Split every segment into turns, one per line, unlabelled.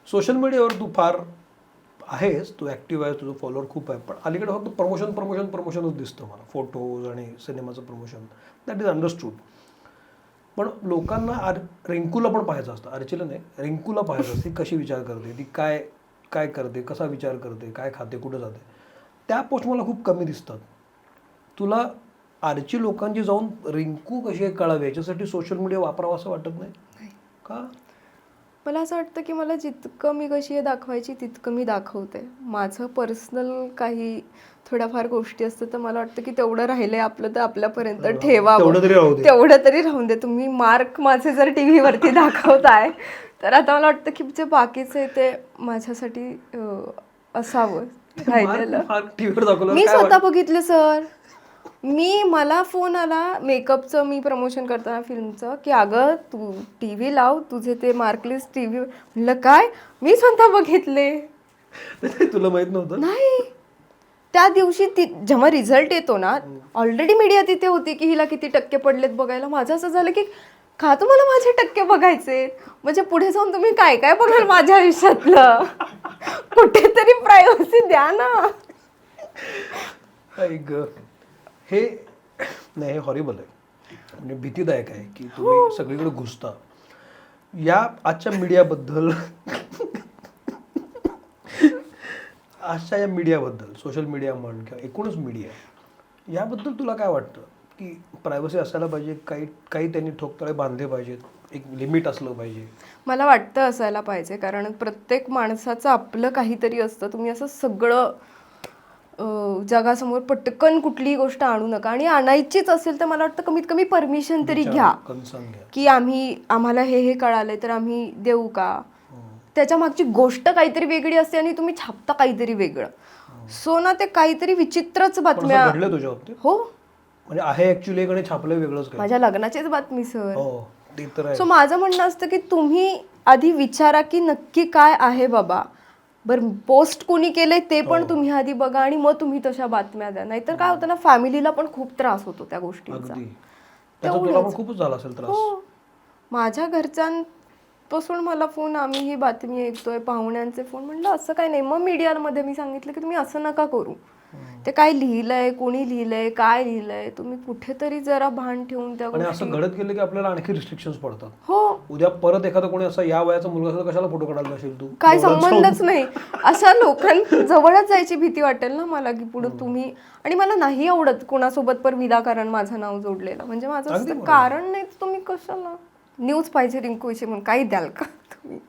Social मीडियावर तू फार आहेस, तू ॲक्टिव्ह आहेस, तुझं फॉलोअर खूप आहे, पण अलीकडे फक्त प्रमोशनच दिसतं मला, फोटोज आणि सिनेमाचं प्रमोशन. That is understood. पण लोकांना रिंकूला पण पाहायचं असतं, अर्चीला नाही, रिंकूला पाहायचं असतं. ती कशी विचार करते, ती काय काय करते, कसा विचार करते, काय खाते, कुठं जाते. त्या पोस्ट मला खूप कमी दिसतात. तुला आरची लोकांची जाऊन रिंकू कशी आहे कळावी याच्यासाठी सोशल मीडिया वापरावं असं वाटत नाही का?
मला असं वाटतं की मला जितकं मी कशी आहे दाखवायची तितकं मी दाखवते. माझं पर्सनल काही थोड्याफार गोष्टी असतात तर मला वाटतं की तेवढं राहिलंय आपलं तर आपल्यापर्यंत ठेवावं.
तेवढं तरी राहू दे.
तेवढं तरी राहून दे. तुम्ही मार्क माझे जर टी व्हीवरती दाखवताय तर आता मला वाटतं की जे बाकीचं आहे ते माझ्यासाठी असावं राहिलेलं.
टीव्हीवर दाखवलं
मी
काय
स्वतः बघितलं सर. मला फोन आला मेकअपचं, मी प्रमोशन करताना फिल्मचं, की अगं तू टी व्ही लाव, तुझे ते मार्कलिस्ट टी व्ही. म्हणलं काय? मी स्वतः बघितले.
वाटतं? तुला माहित नव्हतं?
नाही, त्या दिवशी जेव्हा रिझल्ट येतो ना, ऑलरेडी मीडिया तिथे होती की हिला किती टक्के पडलेत बघायला. माझं असं झालं की का तुम्हाला माझे टक्के बघायचे? म्हणजे पुढे जाऊन तुम्ही काय काय बघाल माझ्या आयुष्यातलं? कुठेतरी प्रायव्हसी द्या ना.
ऐक हे नाही, हे हॉरिबल आहे, म्हणजे भीतीदायक आहे की तुम्ही सगळीकडे घुसता. या आजच्या मीडियाबद्दल आजच्या या मीडियाबद्दल, सोशल मीडिया म्हण किंवा एकूणच मीडिया, याबद्दल तुला काय वाटतं की प्रायव्हसी असायला पाहिजे, काही त्यांनी ठोकताळे बांधले पाहिजेत, एक लिमिट असलं पाहिजे?
मला वाटतं असायला पाहिजे, कारण प्रत्येक माणसाचं आपलं काहीतरी असतं. तुम्ही असं सगळं जगासमोर पटकन कुठलीही गोष्ट आणू नका. आणि आणायचीच असेल तर मला वाटतं कमीत कमी परमिशन तरी घ्या,
कन्सर्न घ्या
की आम्हाला हे कळालंय तर आम्ही देऊ का. त्याच्या मागची गोष्ट काहीतरी वेगळी असते आणि तुम्ही छापता काहीतरी वेगळं. सो ना ते काहीतरी विचित्रच बातम्या.
घडलं तुझ्या बाबतीत?
हो,
म्हणजे आहे ऍक्च्युली आणि छापलं वेगळंच काय?
माझ्या लग्नाचीच बातमी सर.
हो ते तर आहे.
सो माझं म्हणणं असतं की तुम्ही आधी विचारा की नक्की काय आहे बाबा. बरं, पोस्ट कोणी केलंय ते पण तुम्ही आधी बघा आणि मग तुम्ही तशा बातम्या द्या. नाहीतर काय होतं ना, फॅमिलीला पण खूप त्रास होतो त्या गोष्टींचा.
अगदी. त्याचा तुला पण खूपच झाला असेल त्रास.
हो, माझ्या घरच्यांपासून मला फोन, आम्ही ही बातमी ऐकतोय, पाहुण्यांचे फोन. म्हणलं असं काय नाही. मग मीडियामध्ये मी सांगितलं की तुम्ही असं नका करू. ते काय लिहिलंय, कोणी लिहिलंय, काय लिहिलंय, तुम्ही कुठेतरी जरा भान ठेवून त्या
आणि
गोष्टी.
असं घडत गेलं की आपल्याला आणखी रिस्ट्रिक्शन्स पडतात.
हो,
उद्या परत एखादा कोणी असा या वयाचा मुलगा असेल, कशाला फोटो काढायला असेल तू?
काय संबंधच नाही. अशा लोकांजवळच जायची भीती वाटेल ना मला, की पुढे तुम्ही. आणि मला नाही आवडत कोणासोबत पण विनाकारण माझं नाव जोडलेलं. म्हणजे माझं असं कारण नाही तर तुम्ही कशाला न्यूज पाहिजे रिंकूची म्हणून काही द्याल का तुम्ही?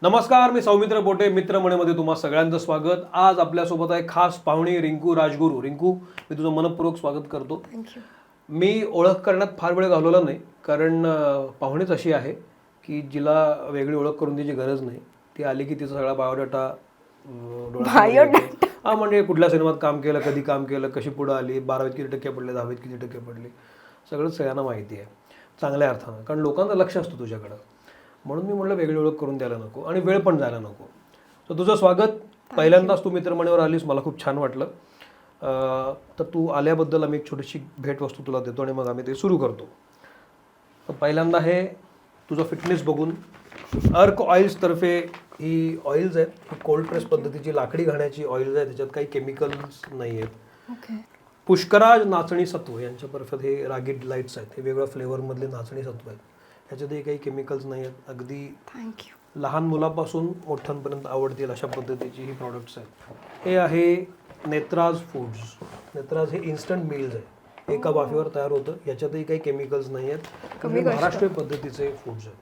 नमस्कार, मी सौमित्र बोटे, मित्रमणेमध्ये तुम्हा सगळ्यांचं स्वागत. आज आपल्यासोबत आहे खास पाहुणी रिंकू राजगुरू. रिंकू, मी तुझं मनपूर्वक स्वागत करतो.
थँक्यू.
मी ओळख करण्यात फार वेळ घालवला नाही, कारण पाहुणीच अशी आहे की जिला वेगळी ओळख करून द्यायची गरज नाही. ती आली की तिचा सगळा बायोडाटा हा, म्हणजे कुठल्या सिनेमात काम केलं, कधी काम केलं, कशी पुढं आली, 12वीत किती टक्के पडले, 10वीत किती टक्के पडले, सगळं सगळ्यांना माहिती आहे, चांगल्या अर्थानं, कारण लोकांचं लक्ष असतं तुझ्याकडं. म्हणून मी म्हटलं वेगळी ओळख करून द्यायला नको आणि वेळ पण जायला नको. तर तुझं स्वागत. पहिल्यांदाच तू मित्रमणीवर आलीस, मला खूप छान वाटलं. तर तू आल्याबद्दल आम्ही एक छोटीशी भेटवस्तू तुला देतो आणि मग आम्ही ते सुरू करतो. तर पहिल्यांदा हे तुझं फिटनेस बघून अर्क ऑइल्सतर्फे ही ऑइल्स आहेत, ही कोल्ड प्रेस पद्धतीची लाकडी घाण्याची ऑइल्स आहेत, त्याच्यात काही केमिकल्स नाही आहेत.
ओके.
पुष्कराज नाचणी सत्व यांच्यामार्फत हे रागीड लाईट्स आहेत, हे वेगळ्या फ्लेवरमधले नाचणी सत्व आहेत. ह्याच्यातही काही केमिकल्स नाही आहेत. अगदी
थँक्यू.
लहान मुलापासून मोठ्यांपर्यंत आवडतील अशा पद्धतीची ही प्रॉडक्ट्स आहेत. हे आहे नेत्राज फूड्स. नेत्राज हे इन्स्टंट मील्स आहे, एका वाफेवर तयार होतं. याच्यातही काही केमिकल्स नाही आहेत. महाराष्ट्रीय पद्धतीचे फूड्स आहेत,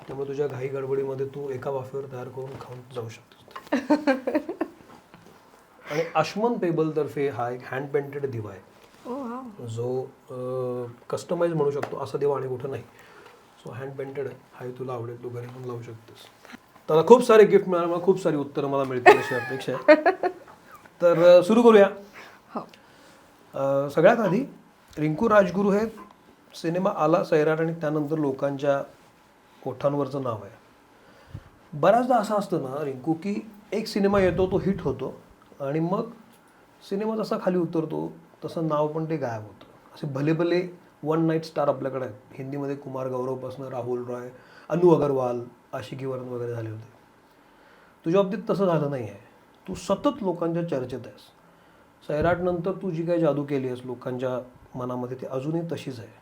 त्यामुळे तुझ्या घाई गडबडीमध्ये तू एका वाफेवर तयार करून खाऊन जाऊ शकतोस. आणि अश्मन पेबल तर्फे हा एक हँड पेंटेड दिवा आहे, जो कस्टमाइज म्हणू शकतो. असा दिवा आणि कुठं नाही. सो हँड पेंटेड आहे, हाही तुला आवडेल, तू घरी पण लावू शकतेस. त्याला खूप सारे गिफ्ट मिळाले, मला खूप सारी उत्तरं मला मिळतील अशी अपेक्षा आहे. तर सुरू करूया. सगळ्यात आधी रिंकू राजगुरू हे सिनेमा आला सैराट आणि त्यानंतर लोकांच्या ओठांवरचं नाव आहे. बऱ्याचदा असं असतं ना रिंकू, की एक सिनेमा येतो, तो हिट होतो आणि मग सिनेमा जसा खाली उतरतो तसं नाव पण ते गायब होतं. असे भले भले वन नाईट स्टार आपल्याकडे आहेत. हिंदीमध्ये कुमार गौरवपासून राहुल रॉय, अनु अगरवाल, आशिकीवरन वगैरे झाले होते. तुझ्या बाबतीत तसं झालं नाही आहे. तू सतत लोकांच्या चर्चेत आहेस. सैराटनंतर तू जी काही जादू केली आहेस लोकांच्या मनामध्ये ती अजूनही तशीच आहे.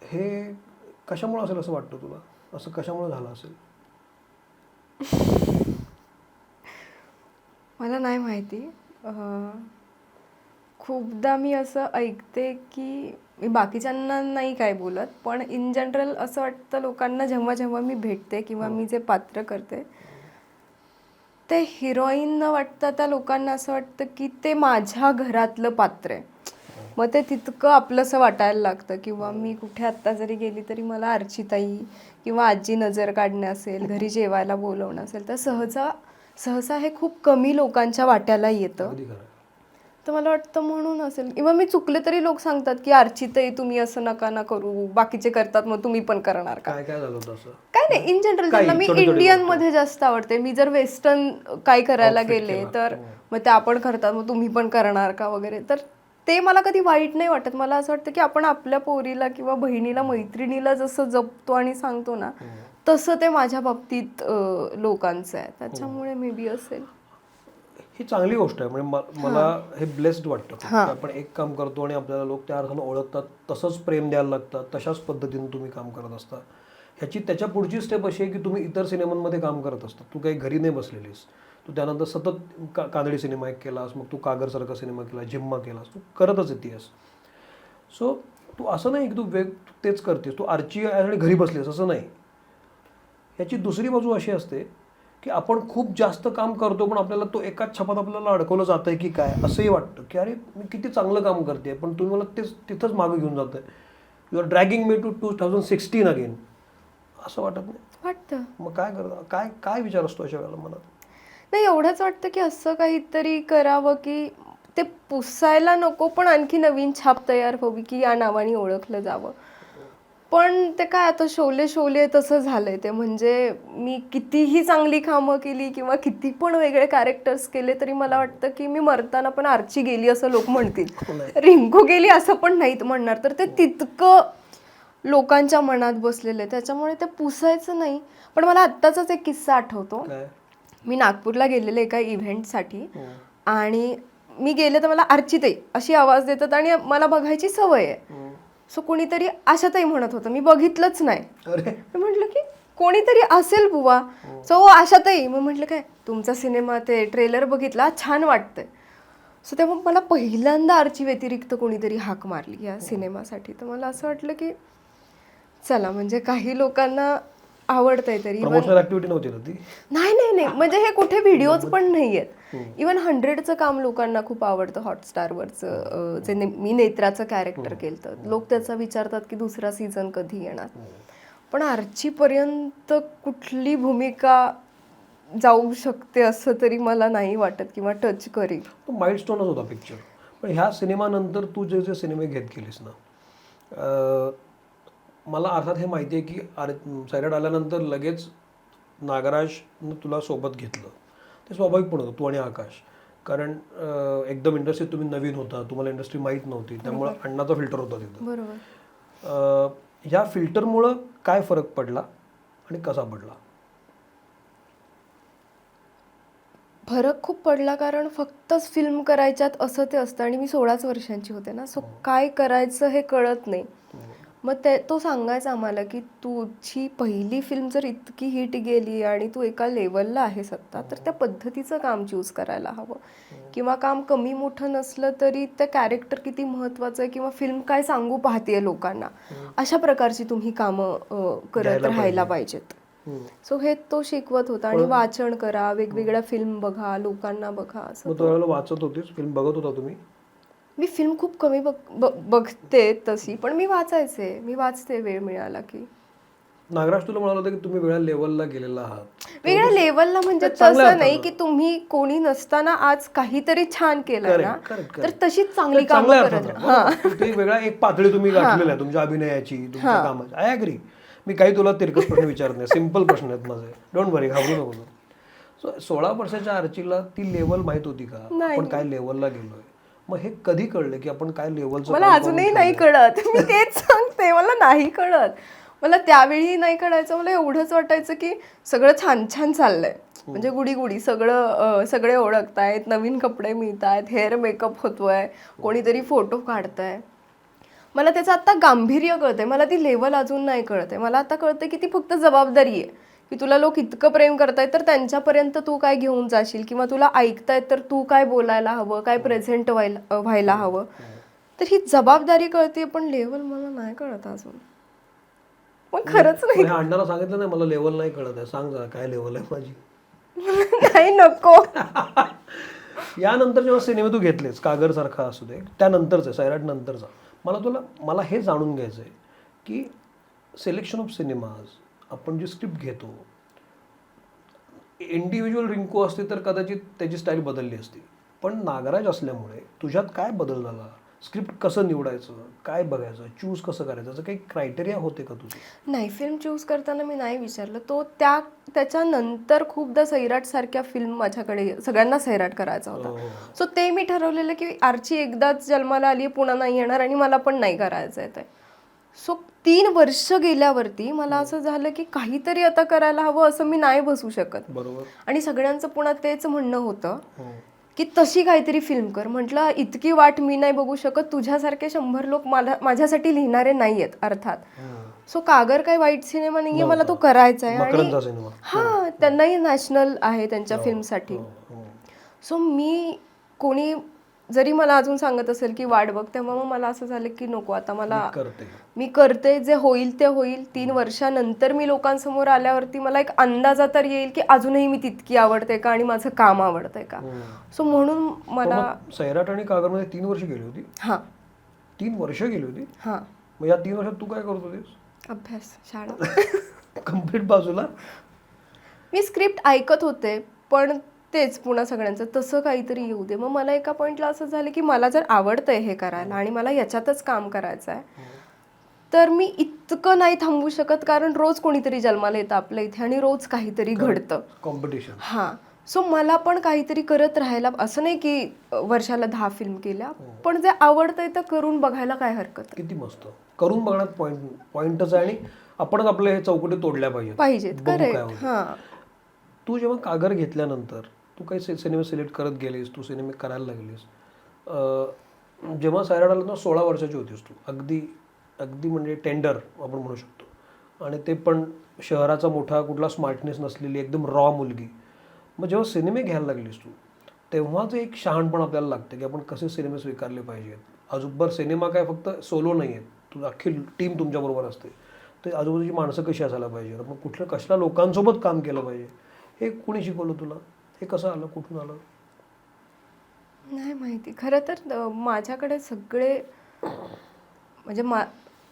हे कशामुळे असेल असं वाटतं तुला? असं कशामुळे झालं असेल?
मला नाही माहिती. खूपदा मी असं ऐकते की मी बाकीच्यांना नाही काय बोलत, पण इन जनरल असं वाटतं लोकांना जेव्हा जेव्हा मी भेटते किंवा मी जे पात्र करते ते हिरोईन न वाटतं त्या लोकांना असं वाटतं की ते माझ्या घरातलं पात्र आहे. मग ते तितकं आपलंसं वाटायला लागतं. किंवा मी कुठे आत्ता जरी गेली तरी मला अर्चिताई किंवा आजी नजर काढणं असेल, घरी जेवायला बोलवणं असेल, तर सहसा हे खूप कमी लोकांच्या वाट्याला येतं.
अगदी खरं.
तर मला वाटतं म्हणून असेल. किंवा मी चुकले तरी लोक सांगतात की अर्चिताई तुम्ही असं नका ना करू, बाकीचे करतात मग तुम्ही पण करणार का?
काय काय झालं होतं असं?
काय नाही, इन जनरल
काही
त्यांना मी
छोटे-छोटे
इंडियन मध्ये जास्त आवडते. मी जर वेस्टर्न काय करायला
Outfit
गेले
केला.
तर मग ते आपण करतात मग तुम्ही पण करणार का वगैरे. तर ते मला कधी वाईट नाही वाटत. मला असं वाटतं की आपण आपल्या पोरीला किंवा बहिणीला, मैत्रिणीला जसं जपतो आणि सांगतो ना, तसं ते माझ्या बाबतीत लोकांचं आहे. त्याच्यामुळे मे बी असेल.
ही चांगली गोष्ट आहे. म्हणजे मला हे ब्लेस्ड वाटतं की आपण एक काम करतो आणि आपल्याला लोक त्या अर्थानं ओळखतात, तसंच प्रेम द्यायला लागतात, तशाच पद्धतीने तुम्ही काम करत असता. ह्याची त्याच्या पुढची स्टेप अशी आहे की तुम्ही इतर सिनेमांमध्ये काम करत असता. तू काही घरी नाही बसलेलीस. तू त्यानंतर सतत कानडी सिनेमा एक केलास, मग तू कागरसारखा सिनेमा केला, जिम्मा केलास, तू करतच येतेस. सो तू असं नाही की तू तेच करतेस, तू आर्ची आहे आणि घरी बसलीस असं नाही. ह्याची दुसरी बाजू अशी असते की आपण खूप जास्त काम करतो पण आपल्याला तो एकाच छापात आपल्याला अडकवलं जात आहे की काय असंही वाटतं की अरे मी किती चांगलं काम करते पण तुम्ही मला तेच तिथंच मागे घेऊन जात आहे. You are dragging me to 2016 again. असं वाटत नाही?
वाटतं.
मग काय करता? काय काय विचार असतो अशा वेळेला मनात?
नाही, एवढंच वाटतं की असं काहीतरी करावं की ते पुसायला नको, पण आणखी नवीन छाप तयार व्हावी की या नावाने ओळखलं जावं. पण ते काय आता शोले तसं झालंय ते. म्हणजे मी कितीही चांगली कामं केली किंवा किती पण वेगळे कॅरेक्टर्स केले तरी मला वाटतं की मी मरताना पण आर्ची गेली असं लोक म्हणतील, रिंकू गेली असं पण नाहीत म्हणणार. तर ते तितकं लोकांच्या मनात बसलेलं आहे. त्याच्यामुळे ते पुसायचं नाही. पण मला आत्ताचाच एक किस्सा आठवतो. मी नागपूरला गेलेले एका इव्हेंटसाठी आणि मी गेले तर मला अर्चिताई अशी आवाज देतात आणि मला बघायची सवय आहे. सो कोणीतरी आशाताई म्हणत होतं, मी बघितलंच नाही. मी म्हटलं की कोणीतरी असेल बुवा. सो आशाताई. मग म्हटलं काय तुमचा सिनेमा ते ट्रेलर बघितला, छान वाटतंय. सो तेव्हा मला पहिल्यांदा अर्ची व्यतिरिक्त कोणीतरी हाक मारली या सिनेमासाठी. तर मला असं वाटलं की चला म्हणजे काही लोकांना आवडतंय तरी.
प्रमोशनल ऍक्टिव्हिटी नव्हती ना ती?
नाही नाही नाही, म्हणजे हे कुठे व्हिडिओज पण नाही आहेत. इवन 100चं काम लोकांना खूप आवडतं. हॉटस्टारवरचं जे मी नेत्राचं कॅरेक्टर केलं तर लोक त्याचा विचारतात की दुसरा सीझन कधी येणार. पण आर्चीपर्यंत कुठली भूमिका जाऊ शकते असं तरी मला नाही वाटत किंवा टच करेल.
तो माइलस्टोनच होता पिक्चर. पण ह्या सिनेमानंतर तू जे जे सिनेमे घेत गेलीस ना, मला अर्थात हे माहिती आहे की सैराट आल्यानंतर लगेच नागराजनं तुला सोबत घेतलं. ते स्वाभाविक पण होतं, तू आणि आकाश. कारण एकदम इंडस्ट्रीत तुम्ही नवीन होता, तुम्हाला इंडस्ट्री माहीत नव्हती, त्यामुळं अण्णाचा फिल्टर होता तिथं.
बरोबर.
ह्या फिल्टरमुळं काय फरक पडला आणि कसा पडला?
फरक खूप पडला, कारण फक्तच फिल्म करायच्यात असं ते असतं आणि मी 16च वर्षांची होते ना. सो काय करायचं हे कळत नाही. मग तो सांगायचा आम्हाला की तुझी पहिली फिल्म जर इतकी हिट गेली आणि तू एका लेवलला आहेस आत्ता, तर त्या पद्धतीचं काम चूज करायला हवं. किंवा काम कमी मोठं नसलं तरी त्या कॅरेक्टर किती महत्त्वाचं आहे किंवा फिल्म काय सांगू पाहतेय लोकांना, अशा प्रकारची तुम्ही कामं करत राहायला पाहिजेत. सो हे तो शिकवत होता. आणि वाचन करा, वेगवेगळ्या फिल्म बघा, लोकांना बघा. असं
मग तो वाचत होतीस, फिल्म बघत होता तुम्ही?
मी फिल्म खूप कमी बघते तशी, पण मी वाचते वेळ मिळाला की.
नागराज तुला म्हणाला होता की तुम्ही वेगळ्या लेवलला गेलेला आहात.
वेगळ्या लेवलला म्हणजे तसं नाही की तुम्ही कोणी नसताना आज काहीतरी छान केलं ना, तर तशीच चांगली कामं करत राहा.
वेगळा एक पातळी तुम्ही गाठलेला आहे तुमच्या अभिनयाची, तुमच्या कामाची. I agree. मी काही तुला तिरकस प्रश्न विचारत नाही, सिंपल प्रश्न आहेत माझे. डोंट वरी, घाबरू नको. 16 वर्षाच्या आर्चीला ती लेवल माहित होती का आपण काय लेवलला गेलोय? मग हे कधी कळलं की आपण काय लेवलचं
मला अजूनही नाही कळत. मी तेच सांगते, मला नाही कळत. मला त्यावेळी नाही कळायचं. मला एवढंच वाटायचं की सगळं छान छान चाललंय, म्हणजे गुडी गुडी सगळं सगळे ओळखतायत, नवीन कपडे मिळतायत, हेअर मेकअप होतोय, कोणीतरी फोटो काढतंय. मला त्याचं आता गांभीर्य कळतंय, मला ती लेवल अजून नाही कळतंय. मला आता कळतंय की ती फक्त जबाबदारी आहे, की तुला लोक इतकं प्रेम करतायत तर त्यांच्यापर्यंत तू काय घेऊन जाशील, किंवा तुला ऐकतायत तर तू काय बोलायला हवं, काय प्रेझेंट व्हायला हवं. तर ही जबाबदारी कळते, पण लेवल मला नाही कळत अजून. मग खरंच नाही.
अण्णाला सांगितलं नाही मला लेवल नाही कळत आहे, सांग जरा काय लेवल आहे माझी.
नाही, नको.
यानंतर जेव्हा सिनेमे तू घेतलेस, कागर सारखा असू दे, त्यानंतरचा सैराट नंतरचा, मला हे जाणून घ्यायचं आहे की सिलेक्शन ऑफ सिनेमाज, आपण जी स्क्रिप्ट घेतो, इंडिव्हिज्युअल रिंकू असते तर कदाचित त्याची स्टाईल बदलली असती, पण नागराज असल्यामुळे तुझ्यात काय बदल झाला? स्क्रिप्ट कसं निवडायचं, काय बघायचं, चूज कसं करायचं, असं काही क्रायटेरिया होते का तुझे?
नाही, फिल्म चूज करताना मी नाही विचारलं. त्याच्यानंतर खूपदा सैराट सारख्या फिल्म माझ्याकडे, सगळ्यांना सैराट करायचा होता. सो ते मी ठरवलेलं की आर्ची एकदाच जन्माला आली, पुन्हा नाही येणार, आणि मला पण नाही करायचं आहे ते. सो 3 वर्ष गेल्यावरती मला असं झालं की काहीतरी आता करायला हवं, असं मी नाही बसू शकत.
बरोबर.
आणि सगळ्यांचं पुन्हा तेच म्हणणं होतं की तशी काहीतरी फिल्म कर. म्हटलं इतकी वाट मी नाही बघू शकत, तुझ्यासारखे 100 लोक माझ्यासाठी लिहिणारे नाहीयेत अर्थात. सो कागर काही वाईट सिनेमा नाहीये, मला तो करायचा आहे. आणि हा, त्यांनाही नॅशनल आहे त्यांच्या फिल्मसाठी. सो मी, कोणी जरी मला अजून सांगत असेल की वाट बघ, तेव्हा मग मला असं झालं की नको, आता मी करते, जे होईल ते होईल. 3 वर्षानंतर मी लोकांसमोर आल्यावरती मला एक अंदाजा तर येईल की अजूनही मी तितकी आवडते का आणि माझं काम आवडतंय का. सो म्हणून मला
सैराट आणि कागरमध्ये 3 वर्ष गेली होती.
हा,
3 वर्ष गेली होती.
हा.
मग या 3 वर्षात तू काय करत होतीस?
अभ्यास, शाळा.
कम्प्लीट बाजूला.
मी स्क्रिप्ट ऐकत होते, पण तेच पुन्हा सगळ्यांचं तसं काहीतरी येऊ दे. मग मला एका पॉईंटला असं झालं की मला जर आवडतंय हे करायला आणि मला याच्यातच काम करायचं आहे, तर मी इतकं नाही थांबू शकत, कारण रोज कोणीतरी जन्माला येतं आपल्या इथे आणि रोज काहीतरी घडतं,
कॉम्पिटिशन.
हां. सो मला पण काहीतरी करत राहायला, असं नाही की वर्षाला 10 फिल्म केल्या, पण जे आवडतंय तर करून बघायला काय हरकत आहे.
किती मस्त. करून बघण्यात पॉइंटच आहे, आणि आपणच आपले हे चौकटी तोडल्या पाहिजेत.
करेक्ट. हां.
तू जेव्हा कागर घेतल्यानंतर तू काही सिनेमे सिलेक्ट करत गेलीस, तू सिनेमे करायला लागलीस. जेव्हा सैराट आला तेव्हा 16 वर्षाची होतीस तू, अगदी म्हणजे टेंडर आपण म्हणू शकतो, आणि ते पण शहराचा मोठा कुठला स्मार्टनेस नसलेली एकदम रॉ मुलगी. मग जेव्हा सिनेमे घ्यायला लागलीस तू, तेव्हाच एक शहाणपण आपल्याला लागतं की आपण कसे सिनेमे स्वीकारले पाहिजेत. आजूबाजूला सिनेमा काय फक्त सोलो नाही आहेत, तू अख्खी टीम तुमच्याबरोबर असते. ते आजूबाजूची माणसं कशी असायला पाहिजे, मग कसल्या लोकांसोबत काम केलं पाहिजे, हे कुणी शिकवलं तुला? हे कसं आलं, कुठून आलं?
नाही माहिती. खरं तर माझ्याकडे सगळे, म्हणजे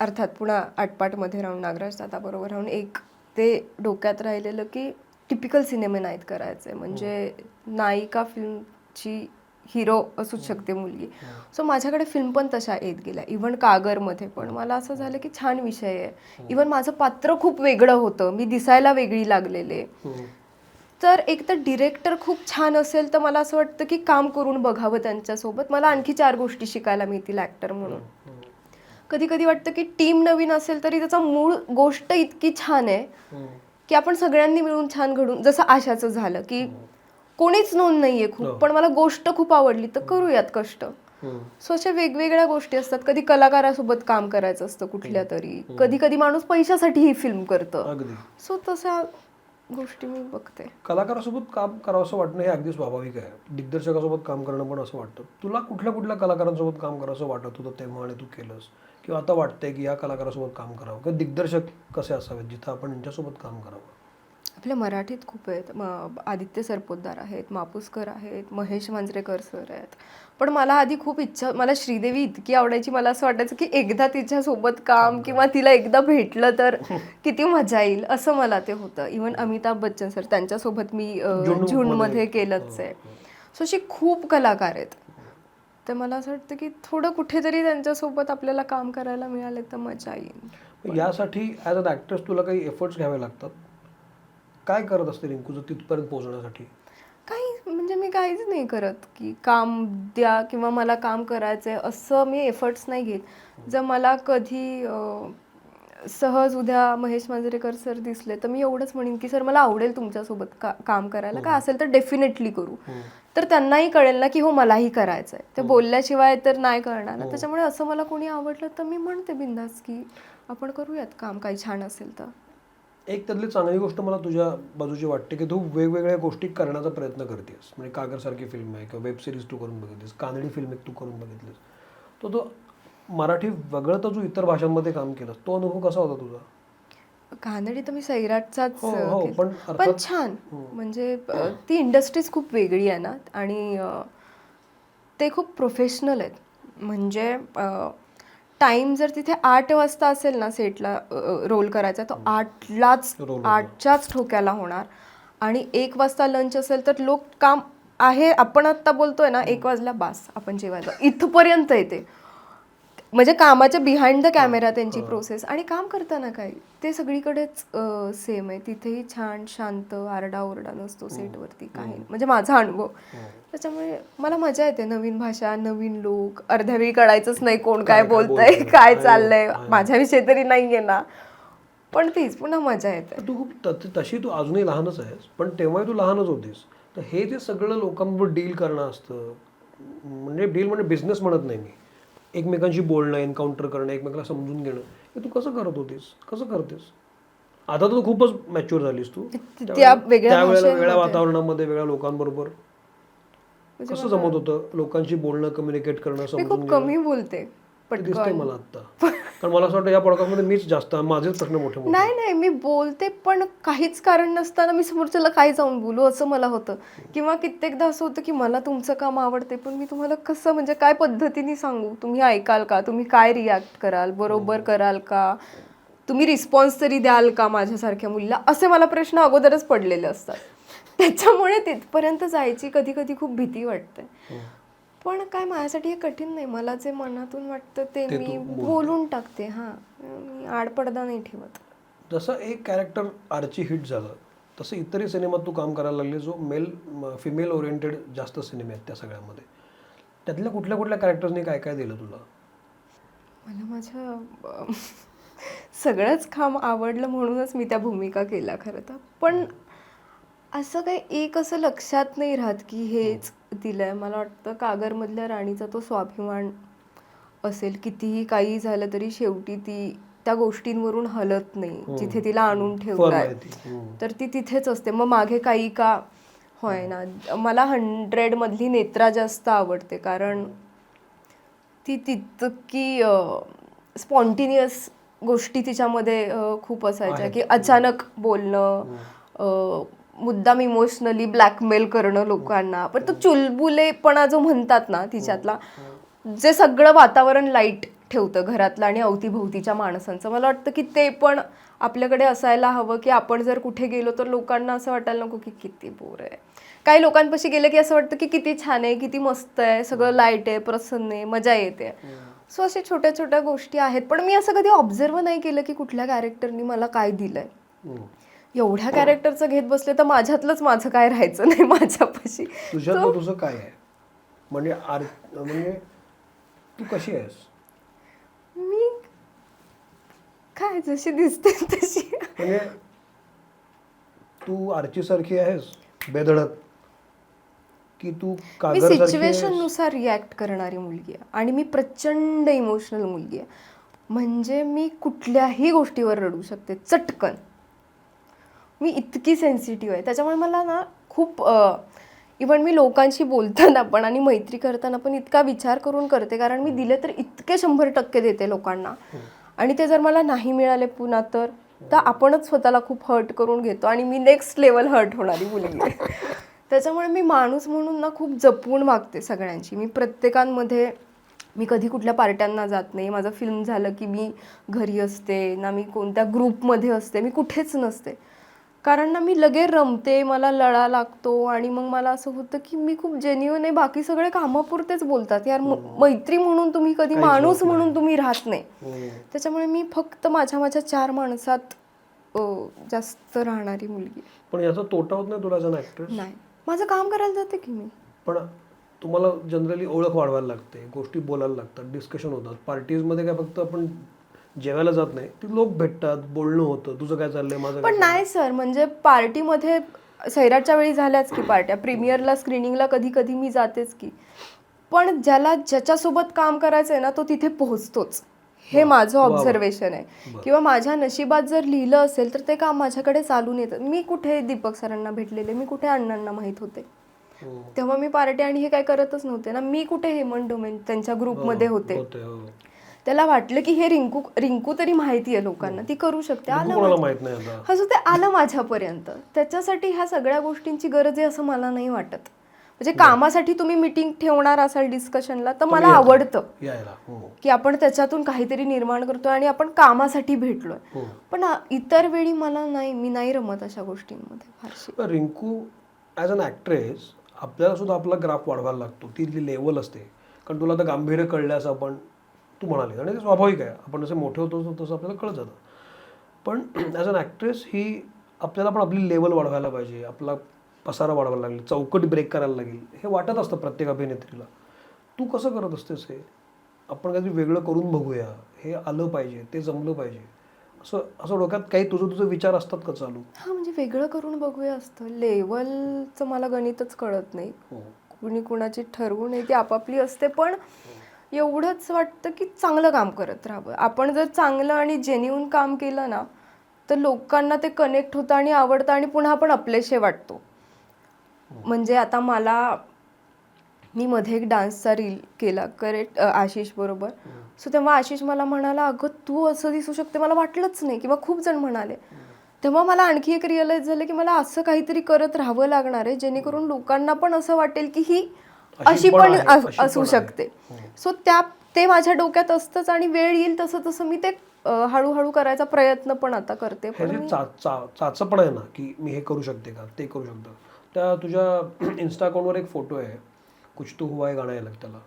अर्थात पुन्हा आटपाटमध्ये राहून, नागराज दादाबरोबर राहून एक ते डोक्यात राहिलेलं की टिपिकल सिनेमे नाहीत करायचे, म्हणजे नायिका फिल्मची हिरो असूच शकते मुलगी. सो माझ्याकडे फिल्म पण तशा येत गेल्या. इव्हन कागरमध्ये पण मला असं झालं की छान विषय आहे. इव्हन माझं पात्र खूप वेगळं होतं, मी दिसायला वेगळी लागलेले. तर एक तर डिरेक्टर खूप छान असेल तर मला असं वाटतं की काम करून बघावं त्यांच्यासोबत, मला आणखी 4 गोष्टी शिकायला मिळतील ॲक्टर म्हणून. कधी कधी वाटतं की टीम नवीन असेल तरी त्याचा मूळ गोष्ट इतकी छान आहे की आपण सगळ्यांनी मिळून छान घडून, जसं आशाचं झालं की कोणीच नोंद नाहीये खूप, पण मला गोष्ट खूप आवडली तर करूयात कष्ट. सो अशा वेगवेगळ्या गोष्टी असतात. कधी कलाकारासोबत काम करायचं असतं कुठल्या तरी, कधी कधी माणूस पैशासाठी ही फिल्म करतं. सो तशा गोष्टी मी बघते.
कलाकारासोबत काम करावं असं वाटणं हे अगदी स्वाभाविक आहे. दिग्दर्शकासोबत काम करणं पण असं वाटतं. तुला कुठल्या कलाकारांसोबत काम करावं असं वाटत होतं तेव्हा आणि तू केलंस, किंवा आता वाटतंय की या कलाकारासोबत काम करावं, किंवा दिग्दर्शक कसे असावेत जिथं आपण यांच्यासोबत काम करावं?
आपल्या मराठीत खूप आहेत. आदित्य सरपोतदार आहेत, मापुसकर आहेत, महेश मांजरेकर सर आहेत. पण मला आधी खूप इच्छा, मला श्रीदेवी इतकी आवडायची, मला असं वाटायचं की एकदा तिच्यासोबत काम किंवा तिला एकदा भेटलं तर किती मजा येईल, असं मला ते होतं. इव्हन अमिताभ बच्चन सर, त्यांच्यासोबत मी झुंडमध्ये केलंच आहे. सो अशी खूप कलाकार आहेत. तर मला असं वाटतं की थोडं कुठेतरी त्यांच्यासोबत आपल्याला काम करायला मिळालं तर मजा येईल.
यासाठी ॲज अन ॲक्ट्रेस तुला काही एफर्ट्स घ्यावे लागतात? काय करत असते रिंकू तिथपर्यंत पोहोचण्यासाठी?
काही म्हणजे मी काहीच नाही करत की काम द्या किंवा मला काम करायचं आहे असं मी एफर्ट्स नाही घेत. जर मला कधी सहज उद्या महेश मांजरेकर सर दिसले तर मी एवढंच म्हणेन की सर मला आवडेल तुमच्यासोबत काम करायला, काय असेल तर डेफिनेटली करू. तर त्यांनाही कळेल ना की हो मलाही करायचं आहे. ते बोलल्याशिवाय तर नाही करणार ना. त्याच्यामुळे असं मला कोणी आवडलं तर मी म्हणते बिंदास की आपण करूयात काम, काही छान असेल तर.
एक त्यातली चांगली गोष्ट मला तुझ्या बाजूची वाटते की तू वेगवेगळ्या गोष्टी करण्याचा प्रयत्न करतेस. म्हणजे कागरसारखी फिल्म आहे किंवा वेब सिरीज तू करून बघितलीस, कानडी फिल्म एक तू करून बघितलीस. तो मराठी वगळता तू इतर भाषांमध्ये काम केलंस, तो अनुभव कसा होता तुझा?
कानडी तर मी सैराटचाच
हो,
पण छान. म्हणजे ती इंडस्ट्रीज खूप वेगळी आहे ना आणि ते खूप प्रोफेशनल आहेत. म्हणजे टाइम जर तिथे 8 वाजता असेल ना सेटला रोल करायचा तर 8च्याच ठोक्याला होणार. आणि 1 वाजता लंच असेल तर लोक काम आहे, आपण आत्ता बोलतोय ना 1 वाजला बास आपण जेवायला, इथपर्यंत येते. म्हणजे कामाच्या बिहाइंड द कॅमेरा त्यांची प्रोसेस आणि काम करताना काय ते सगळीकडेच सेम आहे. तिथेही छान शांत, आरडाओरडा नसतो सेटवरती काही. म्हणजे माझा अनुभव. त्याच्यामुळे मला मजा येते. नवीन भाषा, नवीन लोक, अर्ध्या वेळी कळायचंच नाही कोण काय बोलतंय, काय चाललंय, माझ्याविषयी तरी नाहीये ना, पण तीच पुन्हा मजा येते.
तू खूप तशी तू अजूनही लहानच आहेस, पण तेव्हाही तू लहानच होतीस. तर हे जे सगळं लोकांबरोबर डील करणं असतं, म्हणजे डील म्हणजे बिझनेस म्हणत नाही मी, एकमेकांशी बोलणं, एन्काउंटर करणं, एकमेकाला समजून घेणं, हे तू कसं करत होतीस, कसं करतेस? आता तर तू खूपच मॅच्युअर झालीस तू. त्यावेळेला वेगळ्या वातावरणामध्ये वेगळ्या लोकांबरोबर कसं जमत होतं लोकांशी बोलणं, कम्युनिकेट करणं,
मी
समजून
खूप कमी बोलते
दिसतंय मला आता. कारण मला असं वाटतं या पॉडकास्टमध्ये मीच जास्त, माझेच प्रश्न मोठे मोठे.
नाही मी बोलते पण काहीच कारण नसताना मी समोरच्याला काय जाऊन बोलू असं मला होतं. किंवा कित्येकदा असं होतं की मला तुमचं काम आवडते पण मी तुम्हाला कसं म्हणजे काय पद्धतीने सांगू, तुम्ही ऐकाल का, तुम्ही काय रिॲक्ट कराल, बरोबर कराल का, तुम्ही रिस्पॉन्स तरी द्याल का माझ्यासारख्या मुलीला, असे मला प्रश्न अगोदरच पडलेले असतात. त्याच्यामुळे तिथपर्यंत जायची कधी कधी खूप भीती वाटते. पण काय माझ्यासाठी हे कठीण नाही. मला जे मनातून वाटतं ते मी बोलून टाकते. मी आडपडदा नाही ठेवत.
जसं एक कॅरेक्टर आर्ची हिट झालं तसं इतरही सिनेमात तू काम करायला लागले, जो फिमेल ओरिएंटेड जास्त सिनेमे आहेत त्या सगळ्यामध्ये. त्यातल्या कुठल्या कुठल्या कॅरेक्टर्सनी काय काय दिलं तुला?
मला माझ्या सगळंच काम आवडलं म्हणूनच मी त्या भूमिका केल्या खरं तर. पण असं काही एक असं लक्षात नाही राहत की हेच दिलंय. मला वाटतं कागरमधल्या राणीचा तो स्वाभिमान असेल. कितीही काही झालं तरी शेवटी ती त्या गोष्टींवरून हलत नाही. जिथे तिला आणून ठेवताय तर ती तिथेच असते. मग मागे काही का होय ना. मला 100 मधली नेत्रा जास्त आवडते कारण ती तितकी स्पॉन्टिनियस गोष्टी तिच्यामध्ये खूप असायच्या की अचानक बोलणं, मुद्दाम इमोशनली ब्लॅकमेल करणं लोकांना. पण तो चुलबुलेपणा जो म्हणतात ना तिच्यातला, जे सगळं वातावरण लाईट ठेवतं घरातलं आणि अवतीभोवतीच्या माणसांचं, मला वाटतं की ते पण आपल्याकडे असायला हवं. की आपण जर कुठे गेलो तर लोकांना असं वाटायला नको की किती बोर आहे. काही लोकांपाशी गेलं की असं वाटतं की किती छान आहे, किती मस्त आहे, सगळं लाईट आहे, प्रसन्न आहे, मजा येते. सो अशा छोट्या छोट्या गोष्टी आहेत. पण मी असं कधी ऑब्झर्व नाही केलं की कुठल्या कॅरेक्टरनी मला काय दिलंय. एवढ्या कॅरेक्टरचं घेत बसले तर माझ्यातलंच माझं काय राहायचं नाही माझ्यापाशी.
तुझ्यातलं तुझं काय आहे म्हणजे तू कशी आहेस?
मी काय जशी दिसते तशी.
म्हणजे तू आर्ची सारखी आहेस बेधडक, की तू
मी सिच्युएशन नुसार रिॲक्ट करणारी मुलगी आहे आणि मी प्रचंड इमोशनल मुलगी आहे. म्हणजे मी कुठल्याही गोष्टीवर रडू शकते चटकन. मी इतकी सेन्सिटिव्ह आहे. त्याच्यामुळे मला ना खूप इव्हन मी लोकांशी बोलताना पण आणि मैत्री करताना पण इतका विचार करून करते. कारण मी दिले तर इतके 100% देते लोकांना आणि ते जर मला नाही मिळाले पुन्हा तर आपणच स्वतःला खूप हर्ट करून घेतो आणि मी नेक्स्ट लेवल हर्ट होणारी मुलगी आहे. त्याच्यामुळे मी माणूस म्हणून ना खूप जपून वागते सगळ्यांची. मी प्रत्येकांमध्ये, मी कधी कुठल्या पार्ट्यांना जात नाही. माझं फिल्म झालं की मी घरी असते ना, मी कोणत्या ग्रुपमध्ये असते, मी कुठेच नसते. कारण ना मी लगे रमते, मला लळा लागतो आणि मग मला असं होतं की मी खूप जेन्युइन आहे. बाकी सगळे कामापुरतेच बोलतात. यार मैत्री म्हणून तुम्ही कधी माणूस म्हणून तुम्ही राहत नाही. त्याच्यामुळे मी फक्त माझ्या 4 माणसात जास्त राहणारी मुलगी.
पण याचा तोटा होत नाही तुला ॲज अन ॲक्ट्रेस?
नाही, माझं काम करायला जाते की मी.
पण तुम्हाला जनरली ओळख वाढवायला लागते, गोष्टी बोलायला लागतात, डिस्कशन होतात. पार्टीजमध्ये काय फक्त आपण जेवायला जात नाही, ती लोक भेटतात, बोलणं होतं, तुझं काय चाललंय, माझं काय
पण नाही सर, म्हणजे पार्टीमध्ये सैराटच्या वेळी झाल्याच की पार्ट्या, प्रीमियरला स्क्रीनिंगला कधी कधी मी जातेच की. पण ज्याच्यासोबत काम करायचं आहे ना तो तिथे पोहोचतोच, हे माझं ऑब्झर्वेशन आहे. किंवा माझ्या नशिबात जर लिहिलं असेल तर ते काम माझ्याकडे चालून येतं. मी कुठे दीपक सरांना भेटलेले, मी कुठे अण्णांना माहीत होते तेव्हा मी पार्टी आणि हे काय करतच नव्हते ना. मी कुठे हेमंत डोमेन त्यांच्या ग्रुपमध्ये होते. त्याला वाटलं की हे रिंकू तरी माहिती आहे लोकांना, ती करू शकते, असं ते आलं माझ्यापर्यंत. त्याच्यासाठी ह्या सगळ्या गोष्टींची गरज आहे असं मला नाही वाटत. म्हणजे कामासाठी तुम्ही मीटिंग ठेवणार असाल डिस्कशनला तर मला आवडतं की आपण त्याच्यातून काहीतरी निर्माण करतोय आणि आपण कामासाठी भेटलोय. पण इतर वेळी मी नाही रमत अशा गोष्टींमध्ये फारशी.
रिंकू ॲज अन ॲक्ट्रेस आपल्याला सुद्धा आपला ग्राफ वाढवायला लागतो, ती जी लेवल असते. कारण तुला आता गांभीर्य कळल्यास आपण तू म्हणाले आणि ते स्वाभाविक आहे, आपण जसे मोठे होतो तसं आपल्याला कळत जातं. पण ॲज अन ॲक्ट्रेस ही आपल्याला पण आपली लेवल वाढवायला पाहिजे, आपला पसारा वाढवायला लागेल, चौकट ब्रेक करायला लागेल, हे वाटत असतं प्रत्येक अभिनेत्रीला. तू कसं करत असतेस हे? आपण काहीतरी वेगळं करून बघूया, हे आलं पाहिजे, ते जमलं पाहिजे, असं डोक्यात काही तुझं विचार असतात का चालू?
हा, म्हणजे वेगळं करून बघूया असतं. लेवलचं मला गणितच कळत नाही. कुणी कुणाची ठरवू नये, ती आपापली असते. पण एवढंच वाटतं की चांगलं काम करत राहावं. आपण जर चांगलं आणि जेन्युइन काम केलं ना तर लोकांना ते कनेक्ट होतं आणि आवडतं आणि पुन्हा आपण आपलेशे वाटतो. म्हणजे आता मी मध्ये एक डान्सचा रील केला करेक्ट आशिष बरोबर. सो तेव्हा आशिष मला म्हणाला, अगं तू असं दिसू शकते, मला वाटलंच नाही. किंवा खूप जण म्हणाले. तेव्हा मला आणखी एक रिअलाइज झालं की मला असं काहीतरी करत राहावं लागणार आहे जेणेकरून लोकांना पण असं वाटेल की ही अशी पण असू शकते. सो ते माझ्या डोक्यात असतंच आणि वेळ येईल तसं तसं मी ते हळूहळू करायचा प्रयत्न पण आता करते.
चाचं पण आहे ना की मी हे करू शकते का, ते करू शकतो. त्या तुझ्या इन्स्टा अकाउंटवर एक फोटो आहे, कुछ तो हुआ है गाणं आहे त्याला,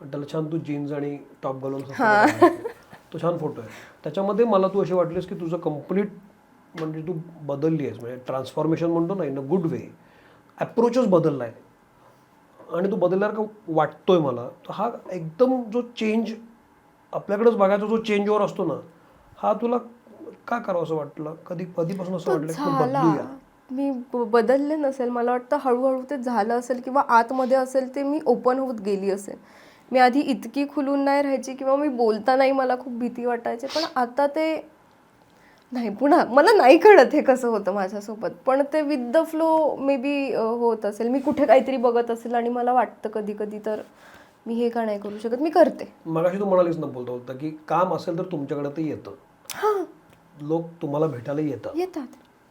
त्याला छान तू जीन्स आणि टॉप घालून तो छान फोटो आहे. त्याच्यामध्ये मला तू अशी वाटलीस की तुझं कम्प्लीट म्हणजे तू बदलली आहेस, म्हणजे ट्रान्सफॉर्मेशन म्हणतो ना, इन अ गुड वे, ॲप्रोचच बदलला आहे आणि तू बदलल्यावर का वाटतोय मला. तर हा एकदम जो चेंज आपल्याकडेच बघायचा जो चेंजवर असतो ना, हा तुला का करावं असं वाटलं? कधीपासून असं वाटलं की बदलूया?
मी बदलले नसेल, मला वाटतं हळूहळू ते झालं असेल किंवा आतमध्ये असेल ते मी ओपन होत गेली असेल. मी आधी इतकी खुलून नाही राहायची किंवा मी बोलतानाही मला खूप भीती वाटायची. पण आता ते नाही, पुन्हा मला नाही कळत हे कसं होतं माझ्यासोबत. पण ते with the flow may be होत असेल. मी कुठे काहीतरी बघत असेल आणि मला वाटतं कधी कधी तर मी हे का नाही करू शकत, मी करते.
मगाशी तू म्हणालीस ना बोलता की काम असेल तर तुमच्याकडे ते येतं, लोक तुम्हाला भेटायला येतात.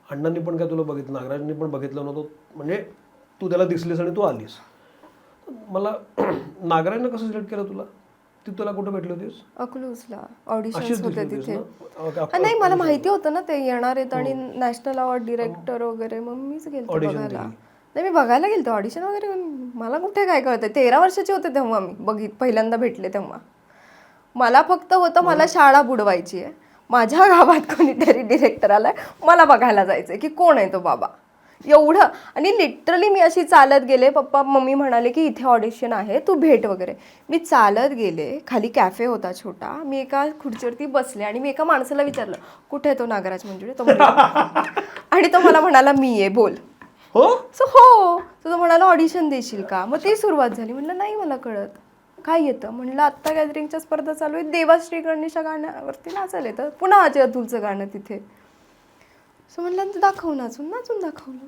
अण्णांनी पण काय तुला बघितलं, नागराजांनी पण बघितलं नव्हतं, म्हणजे तू त्याला दिसलीस आणि तू आलीस. मला नागराजनं कसं सिलेक्ट केलं तुला? ती तुला कुठं भेटली होतीस?
अकलूजला ऑडिशन्स होते तिथे. नाही, मला माहिती होतं ना ते येणार आहेत आणि नॅशनल अवॉर्ड डिरेक्टर वगैरे, मग मीच गेलते बघायला. नाही, मी बघायला गेलते, ऑडिशन वगैरे मला कुठे काय कळतं. 13 वर्षाचे होते तेव्हा मी पहिल्यांदा भेटले तेव्हा. मला फक्त होतं मला शाळा बुडवायची आहे, माझ्या गावात कोणीतरी डिरेक्टर आलाय, मला बघायला जायचंय की कोण आहे तो बाबा, एवढं. आणि लिटरली मी अशी चालत गेले, पप्पा मम्मी म्हणाले की इथे ऑडिशन आहे तू भेट वगैरे. मी चालत गेले, खाली कॅफे होता छोटा, मी एका खुर्चीवरती बसले आणि मी एका माणसाला विचारलं कुठे आहे तो नागराज मंजुळे, तो आणि तो मला म्हणाला मी आहे, बोल. हो तो म्हणाला ऑडिशन देशील का. मग ती सुरुवात झाली. म्हटलं नाही मला कळत काय येतं. म्हणलं आत्ता गॅदरिंगच्या स्पर्धा चालू आहे, देवाश्री गणेशा गाण्यावरती नाचायला येतं, पुन्हा अजय अतुलचं गाणं तिथे. सो म्हणलं दाखव, नाचून दाखवलं.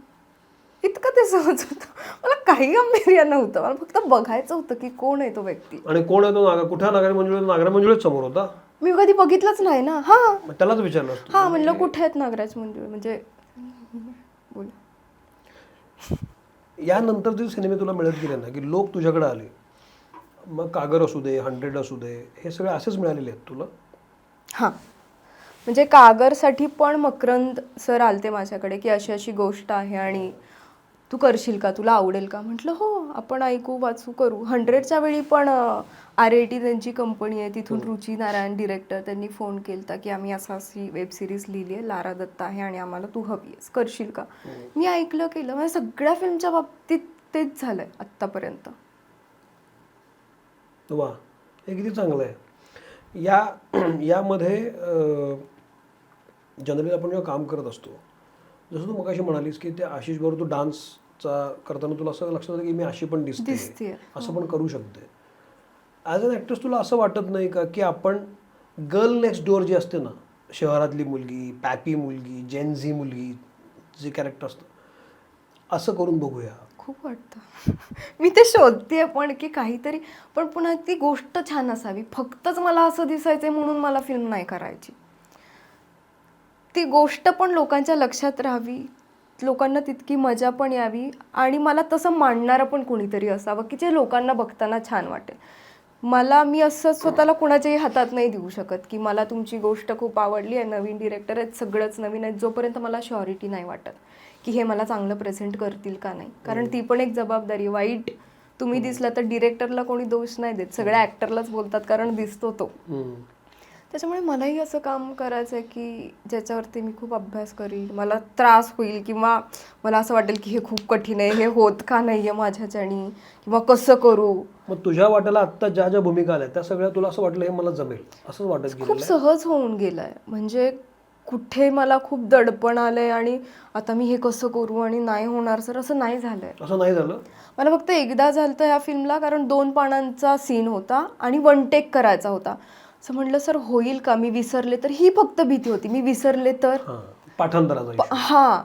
इतकं ते सहज होतं, मला काही गंभीर्य नव्हतं, मला फक्त बघायचं होतं की कोण आहे तो व्यक्ती.
आणि कोण आहे तो कुठे नागराज मंजुळे समोर होता, मी
कधी बघितलंच नाही ना.
त्यालाच विचारलं.
म्हणलं कुठे आहेत नागराज मंजुळे, म्हणजे बोल.
यानंतर जे सिनेमे तुला मिळत गेले ना की लोक तुझ्याकडे आले, मग कागर असू दे, 100 असू दे, हे सगळे असेच मिळालेले आहेत तुला?
म्हणजे कागरसाठी पण मकरंद सर आलते माझ्याकडे की अशी अशी गोष्ट आहे आणि तू करशील का, तुला आवडेल का? म्हटलं हो, आपण ऐकू वाचू करू. 100च्या वेळी पण RAT त्यांची कंपनी आहे, तिथून रुची नारायण डिरेक्टर, त्यांनी फोन केला की आम्ही अशी वेब सिरीज लिहिली आहे, लारा दत्ता आहे आणि आम्हाला तू हवी आहेस, करशील का? मी ऐकलं, केलं. माझ्या सगळ्या फिल्मच्या बाबतीत तेच झालंय आत्तापर्यंत.
वा, हे किती चांगलं आहे. यामध्ये जनरली आपण जेव्हा काम करत असतो, जसं तू मगाशी म्हणालीस की ते आशिष बरोबर तू डान्सचा करताना तुला असं लक्षात आलं की मी अशी पण दिसते, असं पण करू शकते. ॲज अन ॲक्ट्रेस तुला असं वाटत नाही का की आपण गर्ल नेक्स्ट डोअर जी असते ना, शहरातली मुलगी, पॅपी मुलगी, जेनझी मुलगी, जे कॅरेक्टर असतं, असं करून बघूया?
खूप वाटतं. मी ते शोधते पण की काहीतरी, पण पुन्हा ती गोष्ट छान असावी. फक्तच मला असं दिसायचंय म्हणून मला फिल्म नाही करायची. ती गोष्ट पण लोकांच्या लक्षात राहावी, लोकांना तितकी मजा पण यावी आणि मला तसं मांडणारं पण कोणीतरी असावं की जे लोकांना बघताना छान वाटेल. मी असं स्वतःला कुणाच्याही हातात नाही देऊ शकत की मला तुमची गोष्ट खूप आवडली आहे, नवीन डिरेक्टर आहेत, सगळंच नवीन आहे, जोपर्यंत मला श्युरिटी नाही वाटत की हे मला चांगलं प्रेझेंट करतील का नाही. कारण ती पण एक जबाबदारी. वाईट तुम्ही दिसला तर डिरेक्टरला कोणी दोष नाही देत, सगळ्या ॲक्टरलाच बोलतात कारण दिसतो तो. त्याच्यामुळे मलाही असं काम करायचं आहे की ज्याच्यावरती मी खूप अभ्यास करील, मला त्रास होईल किंवा मला असं वाटेल की हे खूप कठीण आहे, हे होत का नाही आहे माझ्याच्यानी, किंवा कसं करू.
मग तुझ्या वाट्याला आत्ता ज्या ज्या भूमिका आल्या त्या सगळ्या तुला असं वाटलं हे मला जमेल, असंच वाटत गेलं?
खूप सहज होऊन गेलाय. म्हणजे कुठे मला खूप दडपण आलंय आणि आता मी हे कसं करू आणि नाही होणार सर, असं नाही झालंय.
असं नाही झालं?
मला फक्त एकदा झालं ह्या फिल्मला, कारण 2 पानांचा सीन होता आणि 1 टेक करायचा होता. असं म्हटलं सर होईल का, मी विसरले तर, ही फक्त भीती होती, मी विसरले तर.
पाठांतराचा
हां,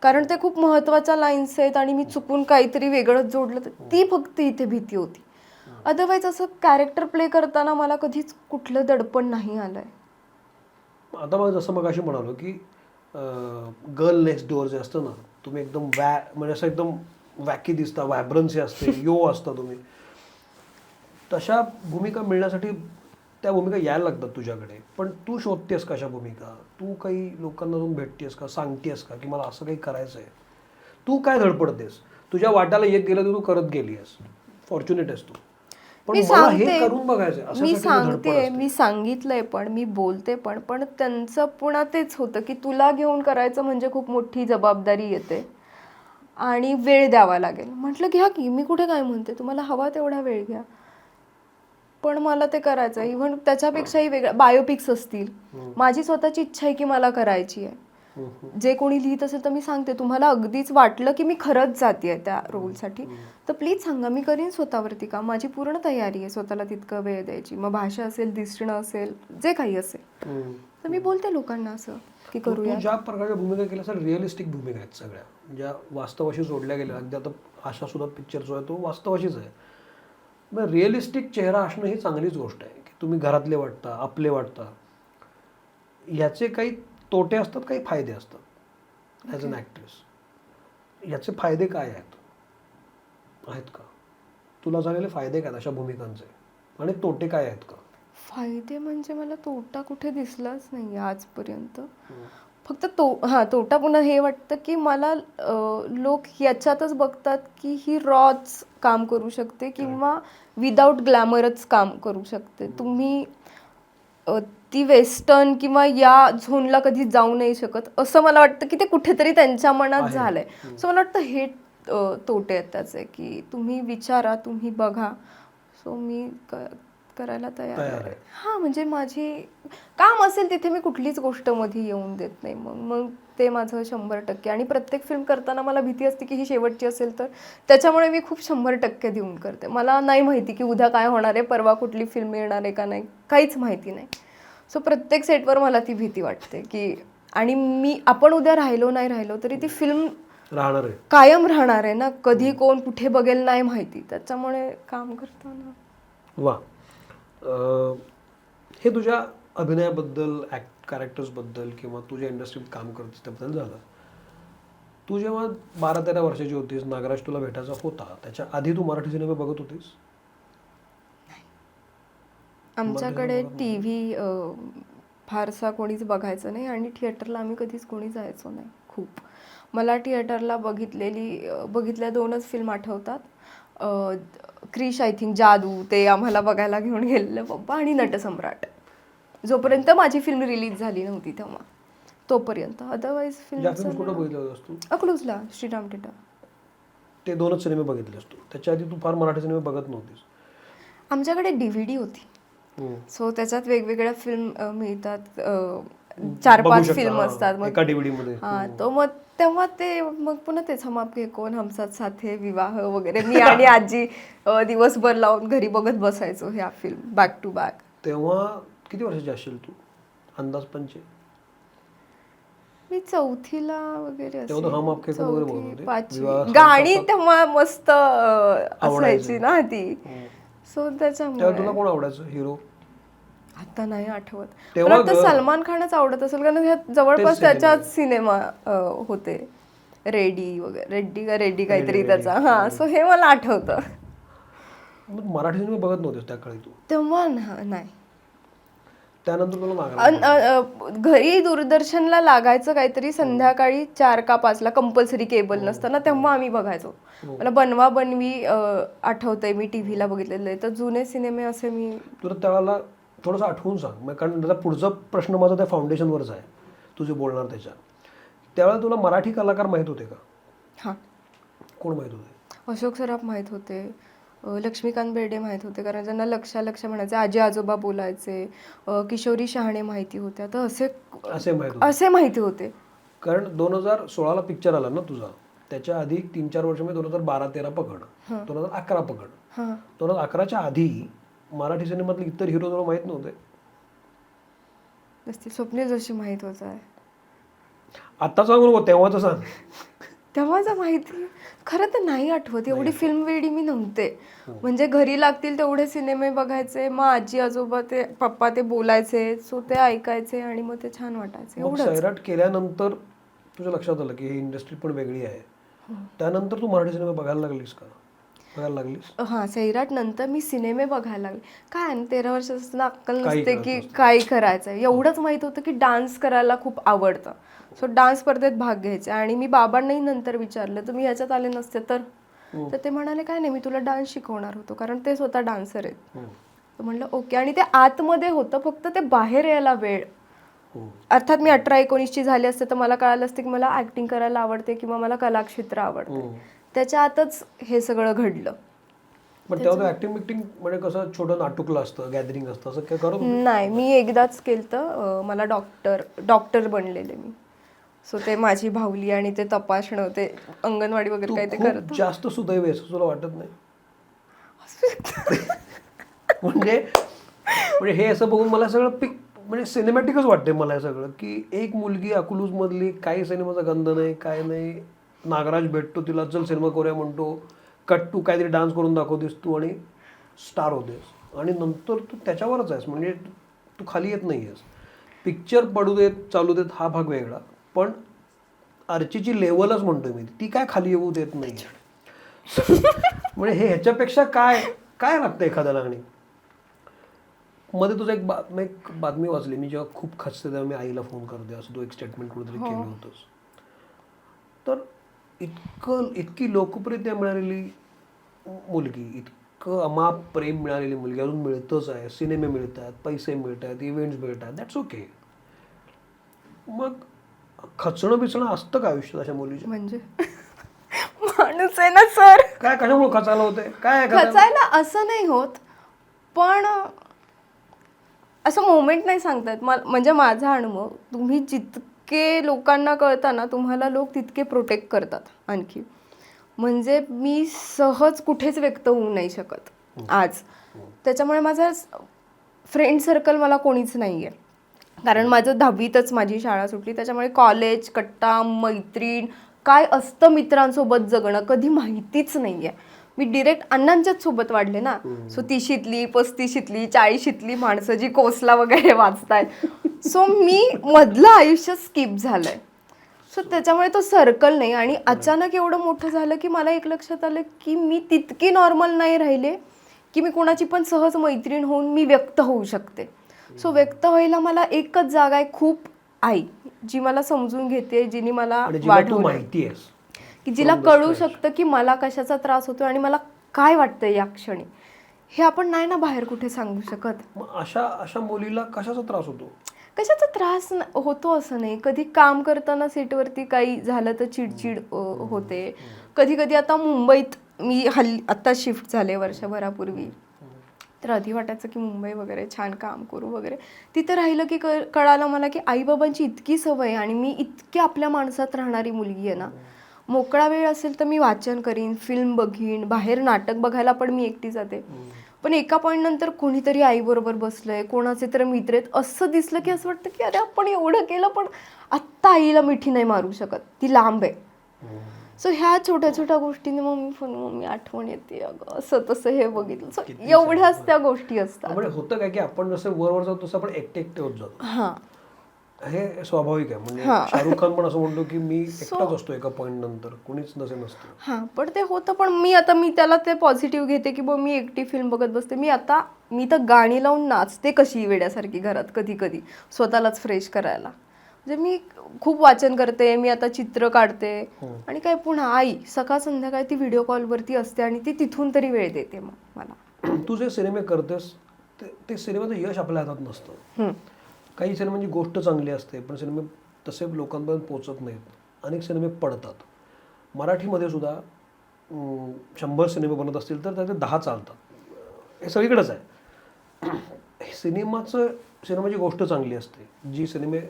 कारण ते खूप महत्त्वाच्या लाईन्स आहेत आणि मी चुकून काहीतरी वेगळंच जोडलं तर ती फक्त इथे भीती होती. अदरवाईज असं कॅरेक्टर प्ले करताना मला कधीच कुठलं दडपण नाही आलंय.
आता मग जसं मग अशी म्हणालो की गर्ल नेक्स्ट डोअर जे असतं ना, तुम्ही एकदम म्हणजे असं एकदम वॅकी दिसता, व्हायब्रन्सी असते, यो असता तुम्ही. तशा भूमिका मिळण्यासाठी त्या भूमिका यायला लागतात तुझ्याकडे. पण तू शोधतेस का अशा भूमिका? तू काही लोकांना जाऊन भेटतेस का, सांगतेस का की मला असं काही करायचं आहे? तू काय धडपडतेस? तुझ्या वाट्याला येत गेलं तर तू करत गेली आहेस, फॉर्च्युनेट आहेस तू. पण मला हे करून बघायचं,
मी सांगते, मी सांगितलंय पण, मी बोलते पण त्यांचं पुन्हा तेच होतं की तुला घेऊन करायचं म्हणजे खूप मोठी जबाबदारी येते आणि वेळ द्यावा लागेल. म्हटलं घ्या की, मी कुठे काय म्हणते, तुम्हाला हवा तेवढा वेळ घ्या, पण मला ते करायचं आहे. इव्हन त्याच्यापेक्षाही वेगळं बायोपिक्स असतील, माझी स्वतःची इच्छा आहे की मला करायची आहे. जे कोणी लिहित असेल तर मी सांगते, तुम्हाला अगदीच वाटलं की मी खरंच जाते त्या रोलसाठी तर प्लीज सांगा, मी करीन स्वतःवरती काम, माझी पूर्ण तयारी आहे स्वतःला तितकं वेळ द्यायची. मग भाषा असेल, दिसणं असेल, जे काही असेल तर मी बोलते लोकांना असं की करूया.
ज्या प्रकारच्या भूमिका केल्या सर, रिअलिस्टिक भूमिका आहेत सगळ्या, ज्या वास्तवाशी जोडल्या गेल्या. अगदी आता आशा सुद्धा पिक्चर जो आहे तो वास्तवाशीच आहे. मग रिअलिस्टिक चेहरा असणं ही चांगलीच गोष्ट आहे की तुम्ही घरातले वाटता, आपले वाटता. याचे काही तोटे असतात, काही फायदे असतात ॲज अन ॲक्ट्रेस. याचे फायदे काय आहेत का? तुला झालेले फायदे काय अशा भूमिकांचे, आणि तोटे काय आहेत का?
फायदे म्हणजे मला तोटा कुठे दिसलाच नाही आजपर्यंत. फक्त तोटा पुन्हा हे वाटतं की मला लोक याच्यातच बघतात की ही रॉच काम करू शकते किंवा विदाऊट ग्लॅमरच काम करू शकते. तुम्ही ती वेस्टर्न किंवा या झोनला कधी जाऊ नाही शकत, असं मला वाटतं की ते कुठेतरी त्यांच्या मनात झालंय. सो मला वाटतं हे तोटे आहेत त्याचे, की तुम्ही विचारा, तुम्ही बघा. सो मी करायला तयार आहे. हां, म्हणजे माझी काम असेल तिथे मी कुठलीच गोष्ट मध्ये येऊन देत नाही. मग ते माझं 100%. आणि प्रत्येक फिल्म करताना मला भीती असते की ही शेवटची असेल तर, त्याच्यामुळे मी खूप 100% देऊन करते. मला नाही माहिती की उद्या काय होणार आहे, परवा कुठली फिल्म येणार आहे का नाही, काहीच माहिती नाही. सो प्रत्येक सेटवर मला ती भीती वाटते की, आणि आपण उद्या राहिलो नाही राहिलो तरी ती फिल्म
राहणार आहे,
कायम राहणार आहे ना. कधी कोण कुठे बघेल नाही माहिती. त्याच्यामुळे काम करताना
वा. हे तुझ्या अभिनयाबद्दल, कॅरेक्टर्सबद्दल किंवा तुझ्या इंडस्ट्रीत काम करतेस त्याबद्दल झालं. तू जेव्हा 12-13 वर्षाची होतीस, नागराज तुला भेटायचा होता, त्याच्या आधी तू मराठी सिनेमा बघत होतीस?
आमच्याकडे TV फारसा कोणीच बघायचं नाही आणि थिएटरला आम्ही कधीच कोणी जायचो नाही खूप. मला थिएटरला बघितल्या 2च फिल्म आठवतात. क्रिश आय थिंक, जादू, ते आम्हाला बघायला घेऊन गेलेलं पप्पा, आणि नटसम्राट. जोपर्यंत माझी फिल्म रिलीज झाली नव्हती तेव्हा, तोपर्यंत. अदरवाईज
कुठं बघितलं होतंस तू?
अकलूजला, श्रीराम थिएटर.
ते 2च सिनेमे बघितलेस तू. त्याच्या आधी तू फार मराठी सिनेमे बघत नव्हतीस.
आमच्याकडे DVD होती, सो त्याच्यात वेगवेगळ्या फिल्म मिळतात. 4-5 फिल्म असतात
एका DVD मध्ये.
तो मग तेव्हा ते मग पुन्हा तेच हम आपके कौन, हम साथ साथ है, विवाह वगैरे मी आणि आजी दिवसभर लावून घरी बघत बसायचो ह्या फिल्म बॅक टू बॅक.
तेव्हा किती वर्षाची असेल तू अंदाज पंचे?
मी 4थीला वगैरे
तेव्हा तो हम आपके कौन वगैरे बघत होते.
5वी गाणी तेव्हा मस्त असायची ना ती, सो त्याच्यामुळे.
तेव्हा तुला कोण आवडायचं हिरो?
आता नाही आठवत.
तेव्हा
मला तर सलमान खानच आवडत असेल, कारण ह्यात जवळपास त्याच्याच सिनेमा होते. रेड्डी काहीतरी त्याचा. हा, सो हे मला आठवतं.
मराठी सिनेमे बघत नव्हतेस त्या काळी तू?
तेव्हा नाही.
त्यानंतर तुला मागायला
घरी दूरदर्शनला लागायचं काहीतरी संध्याकाळी 4 का 5ला, कंपल्सरी केबल नसताना, तेव्हा आम्ही बघायचो. मला बनवा बनवी आठवतंय, मी टीव्हीला बघितलेलं आहे. तर जुने सिनेमे असे मी
तुला त्यावेळेला थोडंसं आठवून सांग, कारण त्याचा पुढचा प्रश्न माझा त्या फाउंडेशनवरच आहे, तुझे बोलणार त्याच्या. त्यावेळेला तुला मराठी कलाकार माहीत होते का?
हां.
कोण माहीत होते?
अशोक सराफ माहीत होते, लक्ष्मीकांत बेर्डे माहीत होते, कारण त्यांना लक्ष म्हणायचे, आजी आजोबा बोलायचे. किशोरी शहाणे माहिती होत्या. तर असे माहिती होते.
कारण 2016ला पिक्चर आला ना तुझा, त्याच्या आधी 3-4 वर्ष मी 2012-13 पकड, 2011 पकड. 2011च्या आधी मराठी सिनेमातले इतर हिरो तुला माहित नव्हते?
नसतील. स्वप्नील जोशी माहीत होत आहे.
आता सांगू नको, तेव्हाच सांग.
तेव्हाच माहिती खरं तर नाही आठवत. एवढी फिल्म वेडी मी नव्हते. म्हणजे घरी लागतील तेवढे सिनेमे बघायचे, मग आजी आजोबा पप्पा ते बोलायचे, सो ते ऐकायचे, आणि मग ते छान वाटायचे.
एवढं सैराट केल्यानंतर तुझ्या लक्षात आलं की ही इंडस्ट्री पण वेगळी आहे. त्यानंतर तू मराठी सिनेमा बघायला लागलीस?
हां, सैराट नंतर मी सिनेमे बघायला लागले. काय 13 वर्ष असताना अक्कल नसते की काय करायचं. एवढंच माहित होतं की डान्स करायला खूप आवडतं, सो डान्स स्पर्धेत भाग घ्यायचे. आणि मी बाबांनाही नंतर विचारलं, तुम्ही ह्याच्यात आले नसते तर ते म्हणाले काय नाही, मी तुला डान्स शिकवणार होतो, कारण ते स्वतः डान्सर आहेत. तर म्हणलं ओके. आणि ते आतमध्ये होतं, फक्त ते बाहेर यायला वेळ. अर्थात मी 18-19ची झाली असते तर मला कळालं असतं की मला ऍक्टिंग करायला आवडते किंवा मला कलाक्षेत्र आवडते. त्याच्या आतच हे सगळं घडलं.
पण तेव्हा ऍक्टिंग बिक्टिंग म्हणजे कसं छोटं नाटुकलं असतं, गॅदरिंग असतं, असं काय करत
नाही. मी एकदाच केलं. मला डॉक्टर बनलेले मी. सो ते माझी भावली आणि ते तपासणं, ते अंगणवाडी वगैरे काय ते करत.
जास्त सुदैव आहे तुला वाटत नाही? म्हणजे हे असं बघून मला सगळं म्हणजे सिनेमॅटिकच वाटते मला हे सगळं, की एक मुलगी अकलूज मधली, काही सिनेमाचा गंध नाही, काय नाही, नागराज भेटतो तिला, चल सिनेमा करूया म्हणतो, कट टू काहीतरी डान्स करून दाखवतेस तू आणि स्टार होतेस. आणि नंतर तू त्याच्यावरच आहेस, म्हणजे तू खाली येत नाही आहेस. पिक्चर पडू देत चालू देत हा भाग वेगळा, पण अर्चीची लेवलच म्हणतोय मी, ती काय खाली येऊ देत नाही. म्हणजे हे ह्याच्यापेक्षा काय काय लागतं एखाद्याला. आणि मध्ये तुझं एक बातमी वाचली मी, जेव्हा खूप खचते तेव्हा मी आईला फोन करते, असं तू एक स्टेटमेंट कुठेतरी केलं होतंस. तर इतकी लोकप्रियता मिळालेली मुलगी, इतकं अमाप प्रेम मिळालेली मुलगी, अजून मिळतच आहे, सिनेमे मिळत आहेत, पैसे मिळत आहेत, इव्हेंट्स मिळत आहेत, दॅट्स ओके. मग खचणं बिचणं असतं का आयुष्यात अशा मुलीच्या?
म्हणजे माणूस आहे ना सर.
काय कशामुळे खचायला होते? काय
खचायला असं नाही होत, पण असं मोमेंट नाही सांगतायत. म्हणजे माझा अनुभव, तुम्ही जितके लोकांना कळताना तुम्हाला लोक तितके प्रोटेक्ट करतात आणखी. म्हणजे मी सहज कुठेच व्यक्त होऊ नाही शकत आज. त्याच्यामुळे माझा फ्रेंड सर्कल मला कोणीच नाही आहे, कारण माझं 10वीतच माझी शाळा सुटली. त्याच्यामुळे कॉलेज, कट्टा, मैत्रीण, काय असतं मित्रांसोबत जगणं कधी माहितीच नाही आहे. मी डिरेक्ट अण्णांच्याच सोबत वाढले ना. सो 30शीतली, 35शीतली, 40शीतली माणसं जी कोसला वगैरे वाचतायत. सो मी मधलं आयुष्य स्किप झालंय. सो त्याच्यामुळे तो सर्कल नाही. आणि अचानक एवढं मोठं झालं की मला एक लक्षात आलं की मी तितकी नॉर्मल नाही राहिले की मी कोणाची पण सहज मैत्रीण होऊन मी व्यक्त होऊ शकते. सो व्यक्त व्हायला मला एकच जागा आहे, खूप आई. जी मला समजून घेते, जिने मला
आणि जिला तू
वाढवलं,
माहिती आहेस
की जिला कळू शकतं की मला कशाचा त्रास होतो आणि मला काय वाटतं या क्षणी. हे आपण नाही ना बाहेर कुठे सांगू शकत.
मग अशा अशा मुलीला कशाचा त्रास होतो?
कशाचा त्रास होतो असं नाही. कधी काम करताना सेटवरती काही झालं तर चिडचिड होते. कधी कधी आता मुंबईत मी आत्ता शिफ्ट झाले वर्षभरापूर्वी, तर आधी वाटायचं की मुंबई वगैरे छान काम करू वगैरे. तिथं राहिलं की कळालं मला की आईबाबांची इतकी सवय आणि मी इतकी आपल्या माणसात राहणारी मुलगी आहे ना. मोकळा वेळ असेल तर मी वाचन करीन, फिल्म बघीन, बाहेर नाटक बघायला पण मी एकटी जाते. पण एका पॉईंट नंतर कोणीतरी आईबरोबर बसलंय, कोणाचे तर मित्र आहेत असं दिसलं की असं वाटतं की अरे आपण एवढं केलं पण आत्ता आईला मिठी नाही मारू शकत, ती लांब आहे. सो ह्या छोट्या छोट्या गोष्टीने मम्मी आठवण येते, अगं असं तसं हे बघितलं. सो एवढ्याच त्या गोष्टी असतात.
म्हणजे होतं काय की आपण जसं वर जातो तसं आपण एकटे होत जातो.
हां,
हे स्वाभाविक आहे. म्हणजे शाहरुख खान पण असं म्हणतो की मी एकटाच असतो एका पॉईंट नंतर, कोणीच नसतं.
हां, पण ते होतं. पण मी त्याला ते पॉझिटिव्ह घेते की मी एकटी फिल्म बघत बसते. मी तर गाणी लावून नाचते कशी वेड्यासारखी घरात कधी कधी, स्वतःलाच फ्रेश करायला. म्हणजे मी खूप वाचन करते, मी आता चित्र काढते आणि काय पुन्हा आई सकाळ संध्याकाळ ती व्हिडिओ कॉलवरती असते आणि ती तिथून तरी वेळ देते मग मला.
तू जे सिनेमे करतेस ते सिनेमाचं यश आपल्या हातात नसतं. काही सिनेमांची गोष्ट चांगली असते पण सिनेमे तसे लोकांपर्यंत पोहोचत नाहीत. अनेक सिनेमे पडतात. मराठीमध्ये सुद्धा 100 सिनेमे बनत असतील तर त्याचे 10 चालतात. हे सगळीकडेच आहे. सिनेमाची गोष्ट चांगली असते. जी सिनेमे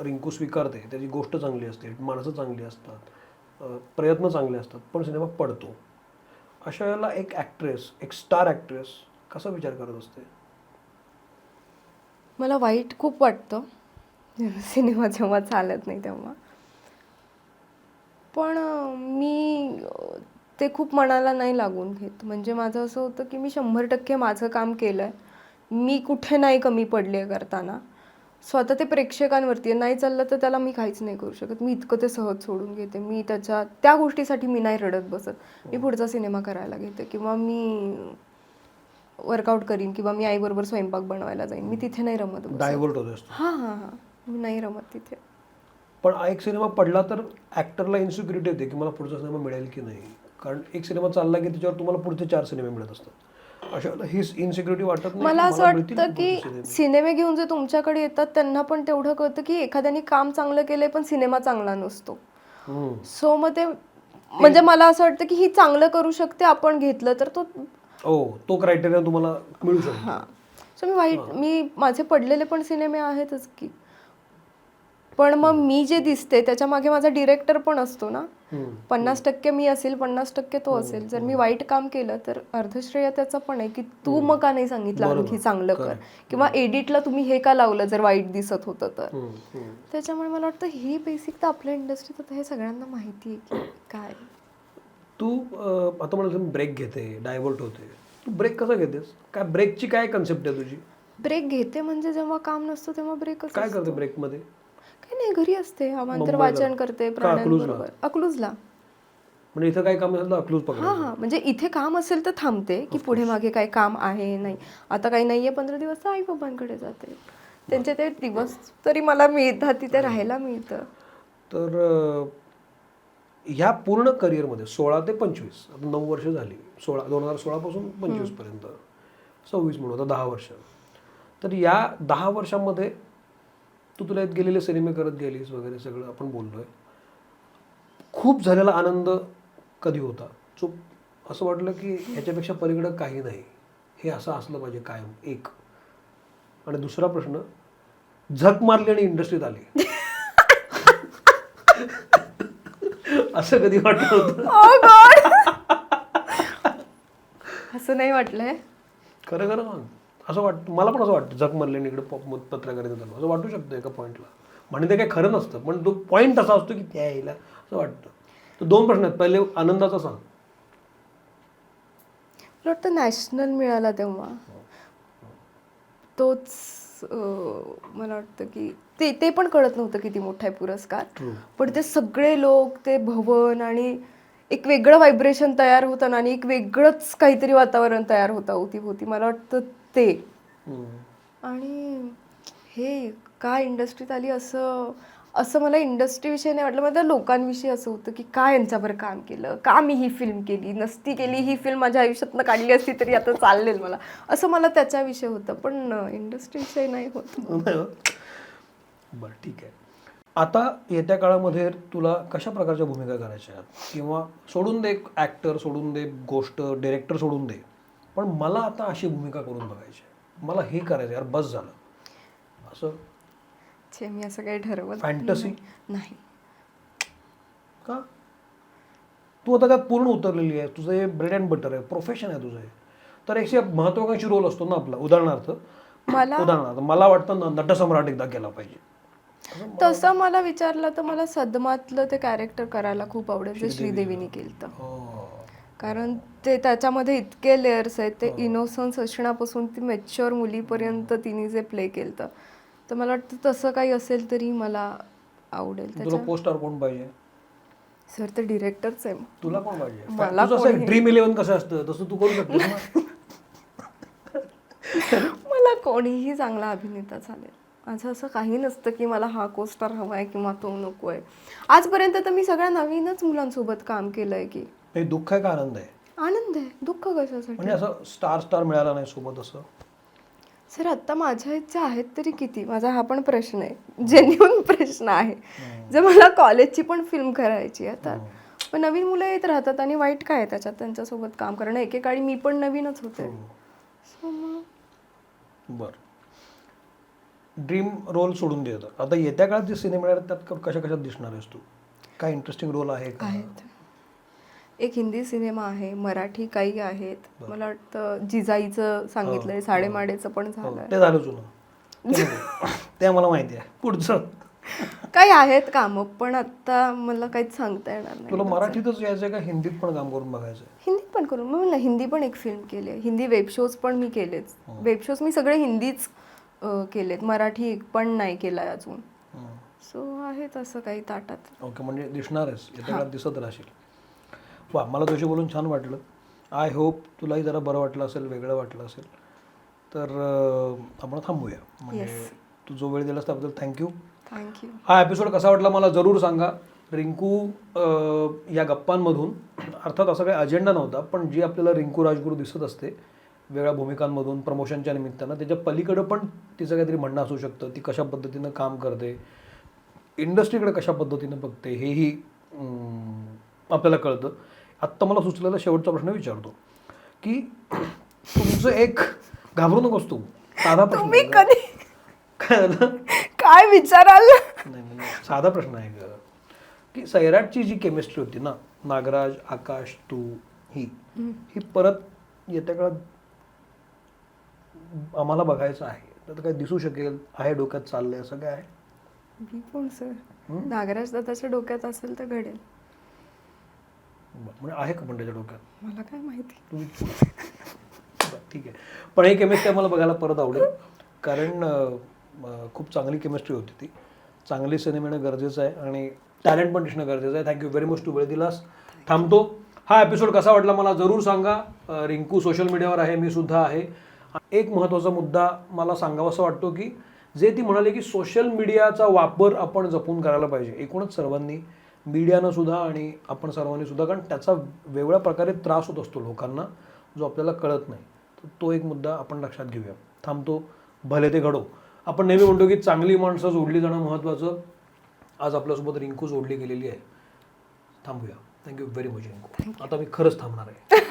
रिंकू स्वीकारते त्याची गोष्ट चांगली असते, माणसं चांगली असतात, प्रयत्न चांगले असतात, पण सिनेमा पडतो. अशा वेळेला एक स्टार ॲक्ट्रेस कसा विचार करत असते?
मला वाईट खूप वाटतं सिनेमा जेव्हा चालत नाही तेव्हा. पण मी ते खूप मनाला नाही लागून घेत. म्हणजे माझं असं होतं की मी 100% माझं काम केलं आहे. मी कुठे नाही कमी पडले करताना. स्वतः ते प्रेक्षकांवरती आहे. नाही चाललं तर त्याला मी काहीच नाही करू शकत. मी इतकं ते सहज सोडून घेते. मी त्या गोष्टीसाठी मी नाही रडत बसत. मी पुढचा सिनेमा करायला घेते किंवा मी वर्कआउट करीन किंवा मी आईबरोबर स्वयंपाक बनवायला जाईन. मी तिथे नाही रमत बसत.
डायव्हर्ट होत असतो.
हां, मी नाही रमत तिथे.
पण एक सिनेमा पडला तर ॲक्टरला इन्सिक्युरिटी येते की मला पुढचा सिनेमा मिळेल की नाही. कारण एक सिनेमा चालला की त्याच्यावर तुम्हाला पुढचे 4 सिनेमे मिळत असतात. अशा ही इन्सिक्युरिटी वाटत नाही?
मला असं वाटतं की सिनेमे घेऊन जे तुमच्याकडे येतात त्यांना पण तेवढं कळतं की एखाद्याने काम चांगलं केलंय पण सिनेमा चांगला नसतो. सो मग ते म्हणजे मला असं वाटतं की ही चांगलं करू शकते, आपण घेतलं तर
तो क्रायटेरिया तुम्हाला मिळू शकतो.
हां. सो मी माझे पडलेले पण सिनेमे आहेतच की. पण मग मी जे दिसते त्याच्या मागे माझा डिरेक्टर पण असतो ना. 50% मी असेल, 50% तो असेल. जर मी वाईट काम केलं तर अर्धश्रेय त्याचं पण आहे की तू मग का नाही सांगितलं आणखी चांगलं कर, किंवा एडिटला तुम्ही हे का लावलं जर वाईट दिसत होतं तर. त्याच्यामुळे मला वाटतं ही बेसिक तर आपल्या इंडस्ट्रीत आता हे सगळ्यांना माहिती आहे की काय.
तू आता मला ब्रेक घेते, डायव्हर्ट होते, तू ब्रेक कसा घेतेस? काय ब्रेकची काय कन्सेप्ट आहे तुझी?
ब्रेक घेते म्हणजे जेव्हा काम नसतं तेव्हा ब्रेकच.
काय करते ब्रेकमध्ये?
काही नाही, घरी असते, अवांतर वाचन करते प्राण्यांबरोबर. अकलूजला.
म्हणजे इथं काय काम असेल तर अकलूज पकडा.
हां, म्हणजे इथे काम असेल तर थांबते की पुढे मागे काय काम आहे नाही. आता काही नाहीये 15 दिवस तर आई बाबांकडे जाते. त्यांचे ते दिवस तरी मला मिळतात, तिथे राहायला मिळतं.
तर ह्या पूर्ण करिअरमध्ये 16 ते 25 आता 9 वर्ष झाली. 2016 पासून 25 पर्यंत 26 म्हणून आता 10 वर्ष. तर या 10 वर्षामध्ये तुला येत गेलेले सिनेमे करत गेलीस वगैरे सगळं आपण बोललोय. खूप झालेला आनंद कधी होता? असं वाटलं की ह्याच्यापेक्षा पलीकडं काही नाही, हे असं असलं पाहिजे कायम एक. आणि दुसरा प्रश्न, झक मारली आणि इंडस्ट्रीत आली असं कधी वाटलं होतं?
असं नाही वाटलंय.
खरं सांग. असं वाटतं मला पण. असं वाटतं झक मारली आणि इकडे पत्रकारिता झालं असं वाटू शकतं एका पॉईंटला. म्हणजे ते काही खरं नसतं पण तो पॉईंट असा असतो की त्या यायला असं वाटतं. तर 2 प्रश्न आहेत. पहिले आनंदाचा सांग.
मला वाटतं नॅशनल मिळाला तेव्हा तोच मला वाटतं की ते पण कळत नव्हतं किती मोठा आहे पुरस्कार. पण ते सगळे लोक, ते भवन आणि एक वेगळं व्हायब्रेशन तयार होतं ना आणि एक वेगळंच काहीतरी वातावरण तयार होतं अवतीभोवती. मला वाटतं ते. आणि हे काय इंडस्ट्रीत आली असं असं मला इंडस्ट्रीविषयी नाही वाटलं, मला लोकांविषयी असं होतं की काय यांच्यावर काम केलं, का मी ही फिल्म केली, नसती केली ही फिल्म माझ्या आयुष्यातनं काढली असती तरी आता चाललेल मला, असं मला त्याच्याविषयी होतं, पण इंडस्ट्रीविषयी नाही होत.
बरं ठीक आहे. आता येत्या काळामध्ये तुला कशा प्रकारच्या भूमिका करायच्या आहेत, किंवा सोडून दे ॲक्टर, सोडून दे गोष्ट, डिरेक्टर सोडून दे, पण मला आता अशी भूमिका करून बघायची आहे, मला हे करायचं यार, बस झालं असं?
मी असं काही ठरवत
फॅन्टसी
नाही.
का? तू आता त्यात पूर्ण उतरलेली आहे, तुझं हे ब्रेड अँड बटर आहे, प्रोफेशन आहे तुझं हे. तर एक महत्वाकांक्षी रोल असतो ना आपला. उदाहरणार्थ मला वाटतं नटसम्राट एकदा केला पाहिजे.
तसं मला विचारलं तर मला सदमातलं ते कॅरेक्टर करायला खूप आवडेल, जे श्रीदेवीने केलं. कारण ते त्याच्यामध्ये इतके लेयर्स आहेत, ते इनोसन्स असण्यापासून ती मॅच्युअर मुलीपर्यंत तिने जे प्ले केलं, तर मला वाटतं तसं काही असेल तरी मला आवडेल.
तुला पोस्टर कोण पाहिजे?
सर ते डिरेक्टरच आहे.
तुला कोण पाहिजे?
मला
ड्रीम 11 कसं असतं तसं तू करू शकतेस ना.
मला कोणीही चांगला अभिनेता चालेल, माझं असं काही नसतं की मला हा कोस्टार हवा आहे किंवा तो नको आहे. आजपर्यंत तर मी सगळ्या नवीनच मुलांसोबत काम केलंय. की
दुःख आहे का आनंद आहे?
आनंद आहे. दुःख कशासाठी?
म्हणजे असं स्टार मिळाला नाही सोबत असं?
सर आता माझ्या इच्छा आहेत तरी किती, माझा हा पण प्रश्न आहे, जेन्युइन प्रश्न आहे. जर मला कॉलेजची पण फिल्म करायची आहे तर पण नवीन मुलं येत राहतात आणि वाईट काय आहे त्याच्यात त्यांच्यासोबत काम करणं. एकेकाळी मी पण नवीनच होते.
बर, ड्रीम रोल सोडून दे आता येत्या काळात जे सिनेमे आहेत त्यात कशा कशात दिसणार आहेस तू? काय इंटरेस्टिंग रोल आहे का?
एक हिंदी सिनेमा आहे, मराठी काही आहेत. मला वाटतं जिजाईचं सांगितलंय, साडेमाडेचं पण झालंय.
ते झालं तुला? ते मला माहिती आहे. पुढचं
काही आहेत कामं, पण आता मला काहीच सांगता येणार नाही.
तुला मराठीतच यायचंय का हिंदीत पण काम करून बघायचंय?
हिंदीत पण करून मग ना, हिंदी पण एक फिल्म केली आहे. हिंदी वेब शोज पण मी केलेच. वेब शोज मी सगळे हिंदीच केलेत, मराठी एक पण नाही केलाय अजून. सो आहे तसं काही ताटात.
ओके, म्हणजे दिसणार आहेस, येत्या काळात दिसत राहशील. वा, मला तुझ्याशी बोलून छान वाटलं. आय होप तुलाही जरा बरं वाटलं असेल, वेगळं वाटलं असेल. तर आपण थांबूया. म्हणजे तू जो वेळ दिलास त्याबद्दल थँक्यू. हा एपिसोड कसा वाटला मला जरूर सांगा. रिंकू या गप्पांमधून, अर्थात असा काही अजेंडा नव्हता, पण जी आपल्याला रिंकू राजगुरू दिसत असते वेगळ्या भूमिकांमधून प्रमोशनच्या निमित्तानं, त्याच्या पलीकडं पण तिचं काहीतरी म्हणणं असू शकतं. ती कशा पद्धतीनं काम करते, इंडस्ट्रीकडे कशा पद्धतीनं बघते, हेही आपल्याला कळतं. आत्ता मला सुचलेला शेवटचा प्रश्न विचारतो की तुमचं एक, घाबरू नकोस तू, साधा प्रश्न
तुम्ही कधी
काय झालं,
काय विचाराल?
नाही, साधा प्रश्न आहे का, की सैराटची जी केमिस्ट्री होती ना, नागराज, आकाश, तू, ही परत येत्या काळात आम्हाला बघायचं आहे, तर काय दिसू शकेल, आहे डोक्यात चाललंय असं काय आहे?
मी पण सर, नागराज दादाच्या डोक्यात असेल तर घडेल.
म्हणजे आहे का पण त्याच्या डोक्यात?
मला काय माहिती.
तुम्ही ठीक आहे, पण ही केमिस्ट्री आम्हाला बघायला परत आवडेल, कारण खूप चांगली केमिस्ट्री होती ती. चांगली सिनेमा येणं गरजेचं आहे आणि टॅलेंट पण दिसणं गरजेचं आहे. थँक्यू व्हेरी मच, तू वेळ दिलास. थांबतो. हा एपिसोड कसा वाटला मला जरूर सांगा. रिंकू सोशल मीडियावर आहे, मी सुद्धा आहे. एक महत्त्वाचा मुद्दा मला सांगावासा वाटतो की जे ती म्हणाले की सोशल मीडियाचा वापर आपण जपून करायला पाहिजे, एकूणच सर्वांनी, मीडियानं सुद्धा आणि आपण सर्वांनी सुद्धा, कारण त्याचा वेगळ्या प्रकारे त्रास होत असतो लोकांना जो आपल्याला कळत नाही. तर तो एक मुद्दा आपण लक्षात घेऊया. थांबतो. भले ते घडो. आपण नेहमी म्हणतो की चांगली माणसं जोडली जाणं महत्त्वाचं. आज आपल्यासोबत रिंकू जोडली गेलेली आहे. थांबूया. Thank you very much Rinku. आता मी खरंच थांबणार आहे.